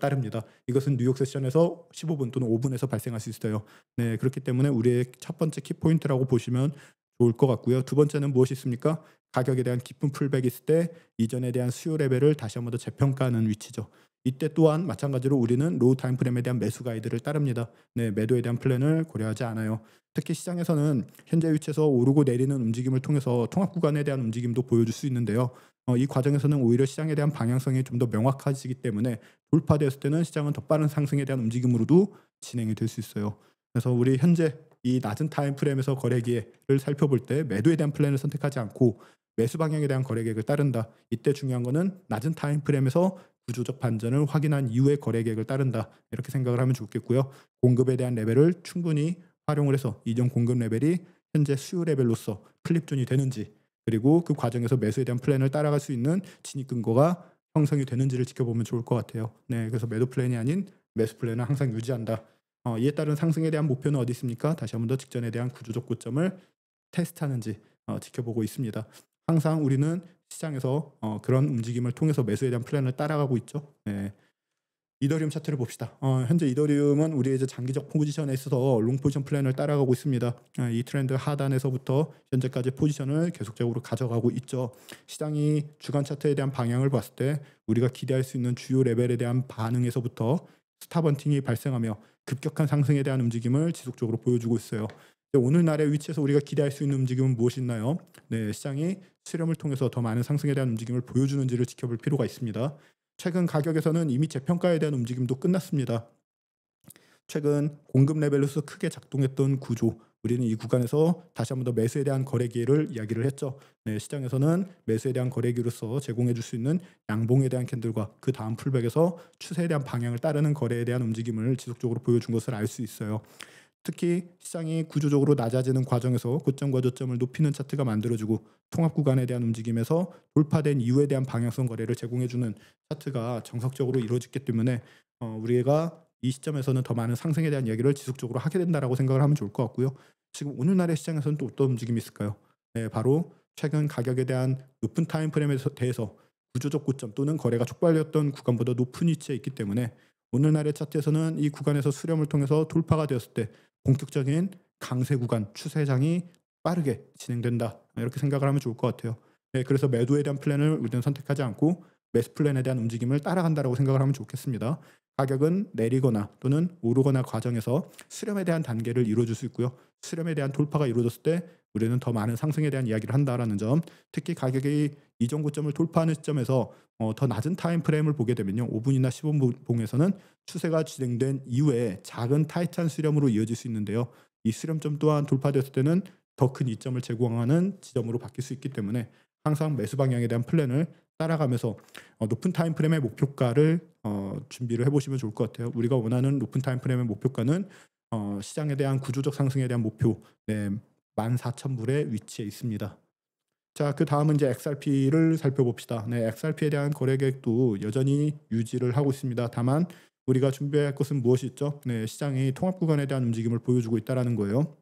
따릅니다. 이것은 뉴욕 세션에서 15분 또는 5분에서 발생할 수 있어요. 네, 그렇기 때문에 우리의 첫 번째 키포인트라고 보시면 좋을 것 같고요. 두 번째는 무엇이 있습니까? 가격에 대한 깊은 풀백이 있을 때 이전에 대한 수요 레벨을 다시 한 번 더 재평가하는 위치죠. 이때 또한 마찬가지로 우리는 로우 타임 프레임에 대한 매수 가이드를 따릅니다. 네, 매도에 대한 플랜을 고려하지 않아요. 특히 시장에서는 현재 위치에서 오르고 내리는 움직임을 통해서 통합 구간에 대한 움직임도 보여줄 수 있는데요. 이 과정에서는 오히려 시장에 대한 방향성이 좀 더 명확해지기 때문에 돌파되었을 때는 시장은 더 빠른 상승에 대한 움직임으로도 진행이 될 수 있어요. 그래서 우리 현재 이 낮은 타임 프레임에서 거래 기회를 살펴볼 때 매도에 대한 플랜을 선택하지 않고 매수 방향에 대한 거래 계획을 따른다. 이때 중요한 거는 낮은 타임 프레임에서 구조적 반전을 확인한 이후에 거래 계획을 따른다. 이렇게 생각을 하면 좋겠고요. 공급에 대한 레벨을 충분히 활용을 해서 이전 공급 레벨이 현재 수요 레벨로서 플립존이 되는지, 그리고 그 과정에서 매수에 대한 플랜을 따라갈 수 있는 진입 근거가 형성이 되는지를 지켜보면 좋을 것 같아요. 네, 그래서 매도 플랜이 아닌 매수 플랜을 항상 유지한다. 이에 따른 상승에 대한 목표는 어디 있습니까? 다시 한 번 더 직전에 대한 구조적 고점을 테스트하는지 지켜보고 있습니다. 항상 우리는 시장에서 그런 움직임을 통해서 매수에 대한 플랜을 따라가고 있죠. 네. 이더리움 차트를 봅시다. 현재 이더리움은 우리의 이제 장기적 포지션에 있어서 롱 포지션 플랜을 따라가고 있습니다. 이 트렌드 하단에서부터 현재까지 포지션을 계속적으로 가져가고 있죠. 시장이 주간 차트에 대한 방향을 봤을 때 우리가 기대할 수 있는 주요 레벨에 대한 반응에서부터 스탑헌팅이 발생하며 급격한 상승에 대한 움직임을 지속적으로 보여주고 있어요. 오늘날의 위치에서 우리가 기대할 수 있는 움직임은 무엇이 있나요? 네, 시장이 수렴을 통해서 더 많은 상승에 대한 움직임을 보여주는지를 지켜볼 필요가 있습니다. 최근 가격에서는 이미 재평가에 대한 움직임도 끝났습니다. 최근 공급 레벨로서 크게 작동했던 구조, 우리는 이 구간에서 다시 한 번 더 매수에 대한 거래 기회를 이야기를 했죠. 네, 시장에서는 매수에 대한 거래 기회로서 제공해 줄 수 있는 양봉에 대한 캔들과 그 다음 풀백에서 추세에 대한 방향을 따르는 거래에 대한 움직임을 지속적으로 보여준 것을 알 수 있어요. 특히 시장이 구조적으로 낮아지는 과정에서 고점과 저점을 높이는 차트가 만들어지고 통합 구간에 대한 움직임에서 돌파된 이유에 대한 방향성 거래를 제공해주는 차트가 정석적으로 이루어졌기 때문에 우리가 이 시점에서는 더 많은 상승에 대한 이야기를 지속적으로 하게 된다라고 생각을 하면 좋을 것 같고요. 지금 오늘날의 시장에서는 또 어떤 움직임이 있을까요? 네, 바로 최근 가격에 대한 높은 타임 프레임에 대해서 구조적 고점 또는 거래가 촉발되었던 구간보다 높은 위치에 있기 때문에 오늘날의 차트에서는 이 구간에서 수렴을 통해서 돌파가 되었을 때 본격적인 강세 구간 추세장이 빠르게 진행된다. 이렇게 생각을 하면 좋을 것 같아요. 네, 그래서 매도에 대한 플랜을 우리는 선택하지 않고 매수 플랜에 대한 움직임을 따라간다라고 생각을 하면 좋겠습니다. 가격은 내리거나 또는 오르거나 과정에서 수렴에 대한 단계를 이루어줄 수 있고요. 수렴에 대한 돌파가 이루어졌을 때 우리는 더 많은 상승에 대한 이야기를 한다라는 점, 특히 가격이 이전 고점을 돌파하는 시점에서 더 낮은 타임 프레임을 보게 되면요. 5분이나 15분 봉에서는 추세가 진행된 이후에 작은 타이트한 수렴으로 이어질 수 있는데요. 이 수렴점 또한 돌파됐을 때는 더 큰 이점을 제공하는 지점으로 바뀔 수 있기 때문에 항상 매수 방향에 대한 플랜을 따라가면서 높은 타임 프레임의 목표가를 준비를 해보시면 좋을 것 같아요. 우리가 원하는 높은 타임 프레임의 목표가는 시장에 대한 구조적 상승에 대한 목표, 네, 14,000불에 위치해 있습니다. 자, 그 다음은 이제 XRP를 살펴봅시다. 네, XRP에 대한 거래 계획도 여전히 유지를 하고 있습니다. 다만 우리가 준비해야 할 것은 무엇이 있죠? 네, 시장이 통합 구간에 대한 움직임을 보여주고 있다는 거예요.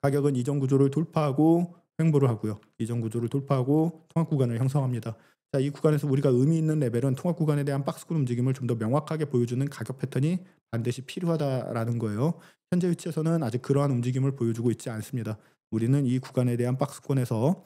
가격은 이전 구조를 돌파하고 횡보를 하고요. 이전 구조를 돌파하고 통합 구간을 형성합니다. 자, 이 구간에서 우리가 의미 있는 레벨은 통합 구간에 대한 박스권 움직임을 좀 더 명확하게 보여주는 가격 패턴이 반드시 필요하다라는 거예요. 현재 위치에서는 아직 그러한 움직임을 보여주고 있지 않습니다. 우리는 이 구간에 대한 박스권에서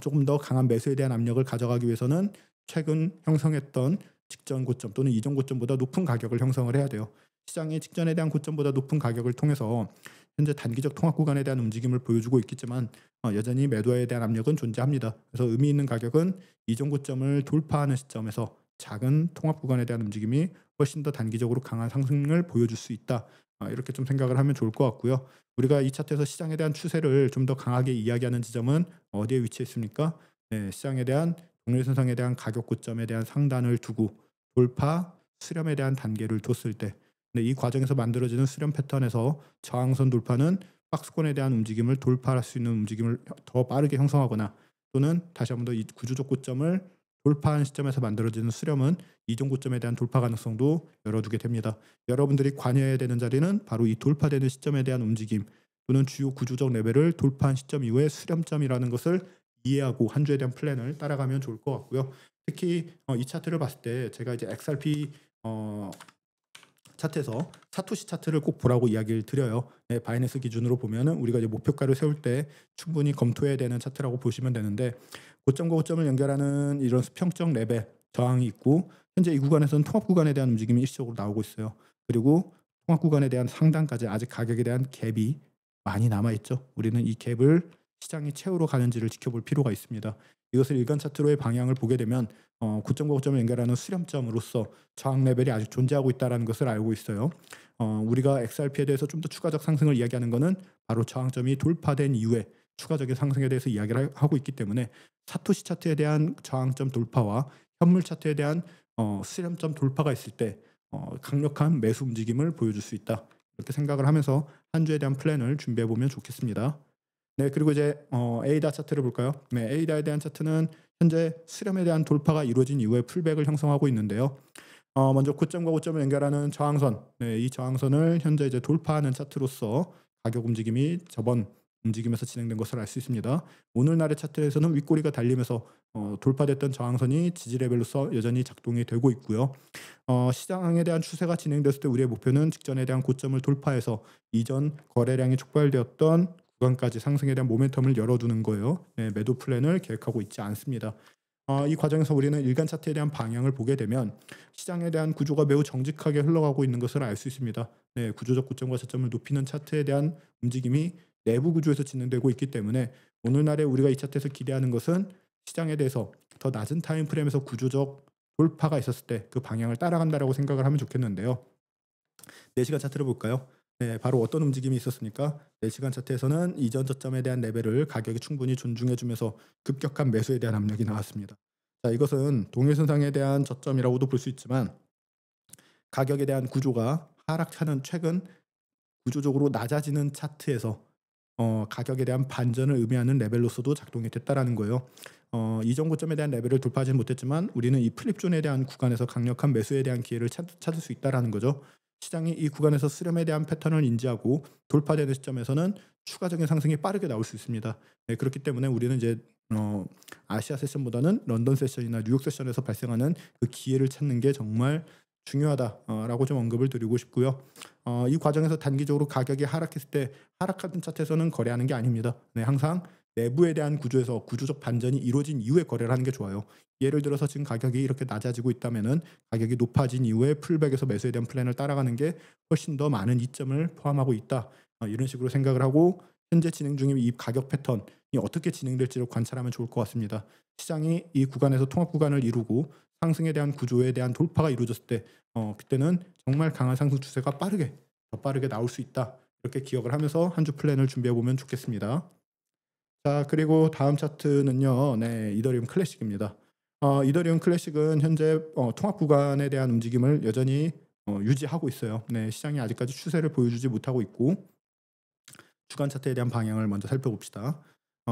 조금 더 강한 매수에 대한 압력을 가져가기 위해서는 최근 형성했던 직전 고점 또는 이전 고점보다 높은 가격을 형성을 해야 돼요. 시장이 직전에 대한 고점보다 높은 가격을 통해서 현재 단기적 통합 구간에 대한 움직임을 보여주고 있겠지만 여전히 매도에 대한 압력은 존재합니다. 그래서 의미 있는 가격은 이전 고점을 돌파하는 시점에서 작은 통합 구간에 대한 움직임이 훨씬 더 단기적으로 강한 상승을 보여줄 수 있다. 이렇게 좀 생각을 하면 좋을 것 같고요. 우리가 이 차트에서 시장에 대한 추세를 좀 더 강하게 이야기하는 지점은 어디에 위치해 있습니까? 네, 시장에 대한 동일선상에 대한 가격 고점에 대한 상단을 두고 돌파, 수렴에 대한 단계를 뒀을 때, 네, 이 과정에서 만들어지는 수렴 패턴에서 저항선 돌파는 박스권에 대한 움직임을 돌파할 수 있는 움직임을 더 빠르게 형성하거나 또는 다시 한번 더 이 구조적 고점을 돌파한 시점에서 만들어지는 수렴은 이전 고점에 대한 돌파 가능성도 열어두게 됩니다. 여러분들이 관여해야 되는 자리는 바로 이 돌파되는 시점에 대한 움직임 또는 주요 구조적 레벨을 돌파한 시점 이후의 수렴점이라는 것을 이해하고 한 주에 대한 플랜을 따라가면 좋을 것 같고요. 특히 이 차트를 봤을 때 제가 이제 XRP 차트에서 사토시 차트를 꼭 보라고 이야기를 드려요. 네, 바이낸스 기준으로 보면은 우리가 이제 목표가를 세울 때 충분히 검토해야 되는 차트라고 보시면 되는데 고점과 고점을 연결하는 이런 수평적 레벨 저항이 있고 현재 이 구간에서는 통합 구간에 대한 움직임이 일시적으로 나오고 있어요. 그리고 통합 구간에 대한 상단까지 아직 가격에 대한 갭이 많이 남아 있죠. 우리는 이 갭을 시장이 채우러 가는지를 지켜볼 필요가 있습니다. 이것을 일간 차트로의 방향을 보게 되면 고점과 고점을 연결하는 수렴점으로서 저항 레벨이 아직 존재하고 있다는 것을 알고 있어요. 우리가 XRP에 대해서 좀 더 추가적 상승을 이야기하는 것은 바로 저항점이 돌파된 이후에 추가적인 상승에 대해서 이야기를 하고 있기 때문에 사토시 차트에 대한 저항점 돌파와 현물 차트에 대한 수렴점 돌파가 있을 때 강력한 매수 움직임을 보여줄 수 있다. 이렇게 생각을 하면서 한 주에 대한 플랜을 준비해 보면 좋겠습니다. 네, 그리고 이제 에이다 차트를 볼까요? 네, 에이다에 대한 차트는 현재 수렴에 대한 돌파가 이루어진 이후에 풀백을 형성하고 있는데요. 먼저 고점과 고점을 연결하는 저항선, 네, 이 저항선을 현재 이제 돌파하는 차트로서 가격 움직임이 저번 움직임에서 진행된 것을 알 수 있습니다. 오늘날의 차트에서는 윗꼬리가 달리면서 돌파됐던 저항선이 지지 레벨로서 여전히 작동이 되고 있고요. 시장에 대한 추세가 진행됐을 때 우리의 목표는 직전에 대한 고점을 돌파해서 이전 거래량이 촉발되었던 구간까지 상승에 대한 모멘텀을 열어두는 거예요. 네, 매도 플랜을 계획하고 있지 않습니다. 이 과정에서 우리는 일간 차트에 대한 방향을 보게 되면 시장에 대한 구조가 매우 정직하게 흘러가고 있는 것을 알 수 있습니다. 네, 구조적 고점과 저점을 높이는 차트에 대한 움직임이 내부 구조에서 진행되고 있기 때문에 오늘날에 우리가 이 차트에서 기대하는 것은 시장에 대해서 더 낮은 타임 프레임에서 구조적 돌파가 있었을 때 그 방향을 따라간다라고 생각을 하면 좋겠는데요. 4시간 차트를 볼까요? 네, 바로 어떤 움직임이 있었습니까? 4시간 차트에서는 이전 저점에 대한 레벨을 가격이 충분히 존중해 주면서 급격한 매수에 대한 압력이 나왔습니다. 자, 이것은 동일선상에 대한 저점이라고도 볼 수 있지만 가격에 대한 구조가 하락하는 최근 구조적으로 낮아지는 차트에서 가격에 대한 반전을 의미하는 레벨로서도 작동이 됐다라는 거예요. 이전 고점에 대한 레벨을 돌파하지는 못했지만 우리는 이 플립존에 대한 구간에서 강력한 매수에 대한 기회를 찾을 수 있다라는 거죠. 시장이 이 구간에서 수렴에 대한 패턴을 인지하고 돌파되는 시점에서는 추가적인 상승이 빠르게 나올 수 있습니다. 네, 그렇기 때문에 우리는 이제 아시아 세션보다는 런던 세션이나 뉴욕 세션에서 발생하는 그 기회를 찾는 게 정말 중요하다라고 좀 언급을 드리고 싶고요. 이 과정에서 단기적으로 가격이 하락했을 때 하락하던 차트에서는 거래하는 게 아닙니다. 네, 항상 내부에 대한 구조에서 구조적 반전이 이루어진 이후에 거래를 하는 게 좋아요. 예를 들어서 지금 가격이 이렇게 낮아지고 있다면은 가격이 높아진 이후에 풀백에서 매수에 대한 플랜을 따라가는 게 훨씬 더 많은 이점을 포함하고 있다. 이런 식으로 생각을 하고 현재 진행 중인 이 가격 패턴이 어떻게 진행될지를 관찰하면 좋을 것 같습니다. 시장이 이 구간에서 통합 구간을 이루고 상승에 대한 구조에 대한 돌파가 이루어졌을 때 그때는 정말 강한 상승 추세가 더 빠르게 나올 수 있다. 이렇게 기억을 하면서 한 주 플랜을 준비해 보면 좋겠습니다. 자, 그리고 다음 차트는요. 네, 이더리움 클래식입니다. 이더리움 클래식은 현재 통합 구간에 대한 움직임을 여전히 유지하고 있어요. 네, 시장이 아직까지 추세를 보여주지 못하고 있고 주간 차트에 대한 방향을 먼저 살펴봅시다.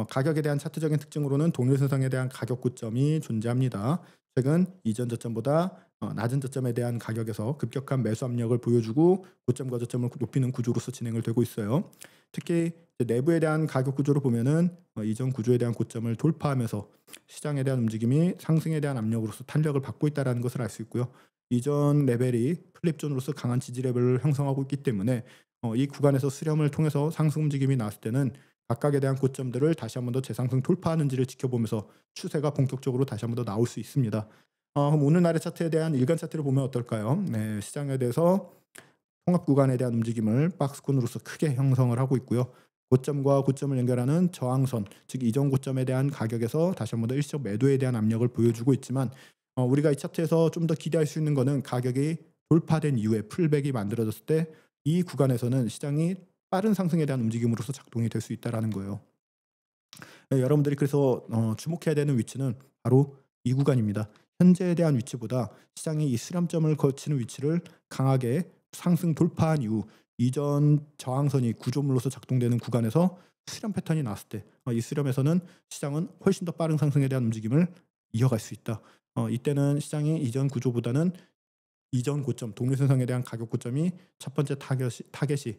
가격에 대한 차트적인 특징으로는 동일선상에 대한 가격 고점이 존재합니다. 최근 이전 저점보다 낮은 저점에 대한 가격에서 급격한 매수 압력을 보여주고 고점과 저점을 높이는 구조로서 진행을 되고 있어요. 특히 이제 내부에 대한 가격 구조를 보면은 이전 구조에 대한 고점을 돌파하면서 시장에 대한 움직임이 상승에 대한 압력으로서 탄력을 받고 있다는 것을 알 수 있고요. 이전 레벨이 플립존으로서 강한 지지 레벨을 형성하고 있기 때문에 이 구간에서 수렴을 통해서 상승 움직임이 나왔을 때는 각각에 대한 고점들을 다시 한번 더 재상승 돌파하는지를 지켜보면서 추세가 본격적으로 다시 한번 더 나올 수 있습니다. 그럼 오늘날의 차트에 대한 일간 차트를 보면 어떨까요? 네, 시장에 대해서 통합 구간에 대한 움직임을 박스권으로서 크게 형성을 하고 있고요. 고점과 고점을 연결하는 저항선, 즉 이전 고점에 대한 가격에서 다시 한번 더 일시적 매도에 대한 압력을 보여주고 있지만 우리가 이 차트에서 좀 더 기대할 수 있는 것은 가격이 돌파된 이후에 풀백이 만들어졌을 때 이 구간에서는 시장이 빠른 상승에 대한 움직임으로서 작동이 될 수 있다라는 거예요. 네, 여러분들이 그래서 주목해야 되는 위치는 바로 이 구간입니다. 현재에 대한 위치보다 시장이 이 수렴점을 거치는 위치를 강하게 상승 돌파한 이후 이전 저항선이 구조물로서 작동되는 구간에서 수렴 패턴이 나왔을 때 이 수렴에서는 시장은 훨씬 더 빠른 상승에 대한 움직임을 이어갈 수 있다. 이때는 시장이 이전 구조보다는 이전 고점 독립선상에 대한 가격 고점이 첫 번째 타겟이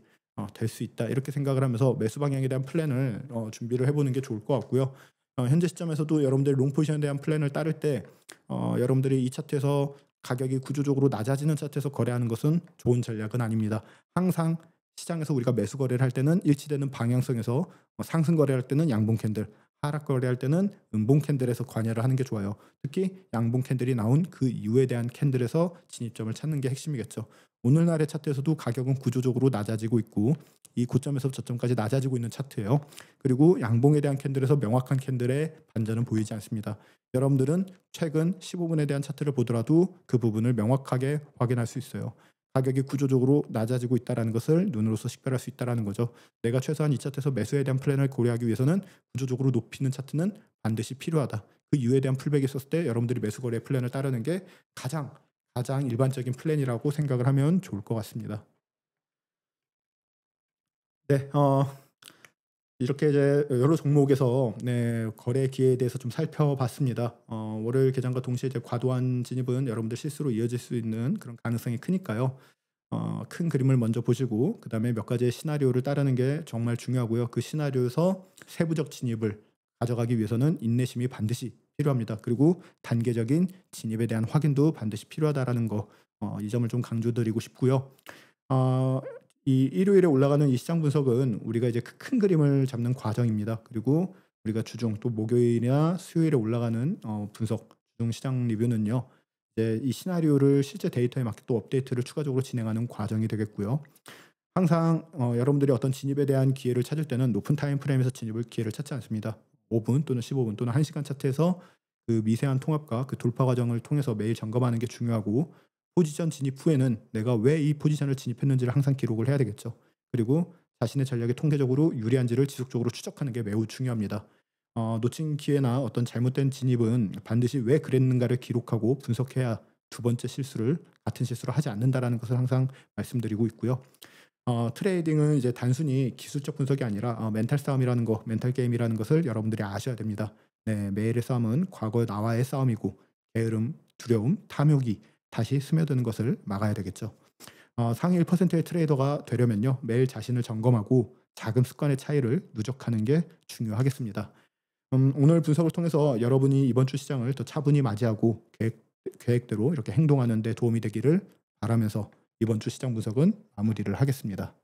될 수 있다. 이렇게 생각을 하면서 매수 방향에 대한 플랜을 준비를 해 보는 게 좋을 것 같고요. 현재 시점에서도 여러분들이 롱 포지션에 대한 플랜을 따를 때 여러분들이 이 차트에서 가격이 구조적으로 낮아지는 차트에서 거래하는 것은 좋은 전략은 아닙니다. 항상 시장에서 우리가 매수 거래를 할 때는 일치되는 방향성에서 상승 거래할 때는 양봉 캔들, 하락 거래할 때는 음봉 캔들에서 관여를 하는 게 좋아요. 특히 양봉 캔들이 나온 그 이유에 대한 캔들에서 진입점을 찾는 게 핵심이겠죠. 오늘날의 차트에서도 가격은 구조적으로 낮아지고 있고 이 고점에서 저점까지 낮아지고 있는 차트예요. 그리고 양봉에 대한 캔들에서 명확한 캔들의 반전은 보이지 않습니다. 여러분들은 최근 15분에 대한 차트를 보더라도 그 부분을 명확하게 확인할 수 있어요. 가격이 구조적으로 낮아지고 있다는 것을 눈으로서 식별할 수 있다는 거죠. 내가 최소한 이 차트에서 매수에 대한 플랜을 고려하기 위해서는 구조적으로 높이는 차트는 반드시 필요하다. 그 이유에 대한 풀백이 있었을 때 여러분들이 매수 거래 플랜을 따르는 게 가장 일반적인 플랜이라고 생각을 하면 좋을 것 같습니다. 네. 이렇게 이제 여러 종목에서 거래 기회에 대해서 좀 살펴봤습니다. 월요일 개장과 동시에 이제 과도한 진입은 여러분들 실수로 이어질 수 있는 그런 가능성이 크니까요. 큰 그림을 먼저 보시고 그다음에 몇 가지의 시나리오를 따르는 게 정말 중요하고요. 그 시나리오에서 세부적 진입을 가져가기 위해서는 인내심이 반드시 필요합니다. 그리고 단계적인 진입에 대한 확인도 반드시 필요하다라는 거, 이 점을 좀 강조드리고 싶고요. 어 이 일요일에 올라가는 이 시장 분석은 우리가 이제 그 큰 그림을 잡는 과정입니다. 그리고 우리가 주중 또 목요일이나 수요일에 올라가는 분석 주중 시장 리뷰는요. 이제 이 시나리오를 실제 데이터에 맞게 또 업데이트를 추가적으로 진행하는 과정이 되겠고요. 항상 여러분들이 어떤 진입에 대한 기회를 찾을 때는 높은 타임 프레임에서 진입을 기회를 찾지 않습니다. 5분 또는 15분 또는 1 시간 차트에서 그 미세한 통합과 그 돌파 과정을 통해서 매일 점검하는 게 중요하고 포지션 진입 후에는 내가 왜 이 포지션을 진입했는지를 항상 기록을 해야 되겠죠. 그리고 자신의 전략이 통계적으로 유리한지를 지속적으로 추적하는 게 매우 중요합니다. 놓친 기회나 어떤 잘못된 진입은 반드시 왜 그랬는가를 기록하고 분석해야 두 번째 실수를 같은 실수를 하지 않는다라는 것을 항상 말씀드리고 있고요. 트레이딩은 이제 단순히 기술적 분석이 아니라 멘탈 싸움이라는 거, 멘탈 게임이라는 것을 여러분들이 아셔야 됩니다. 네, 매일의 싸움은 과거 나와의 싸움이고 게으름, 두려움, 탐욕이 다시 스며드는 것을 막아야 되겠죠. 상위 1%의 트레이더가 되려면요. 매일 자신을 점검하고 작은 습관의 차이를 누적하는 게 중요하겠습니다. 오늘 분석을 통해서 여러분이 이번 주 시장을 더 차분히 맞이하고 계획대로 이렇게 행동하는 데 도움이 되기를 바라면서 이번 주 시장 분석은 마무리를 하겠습니다.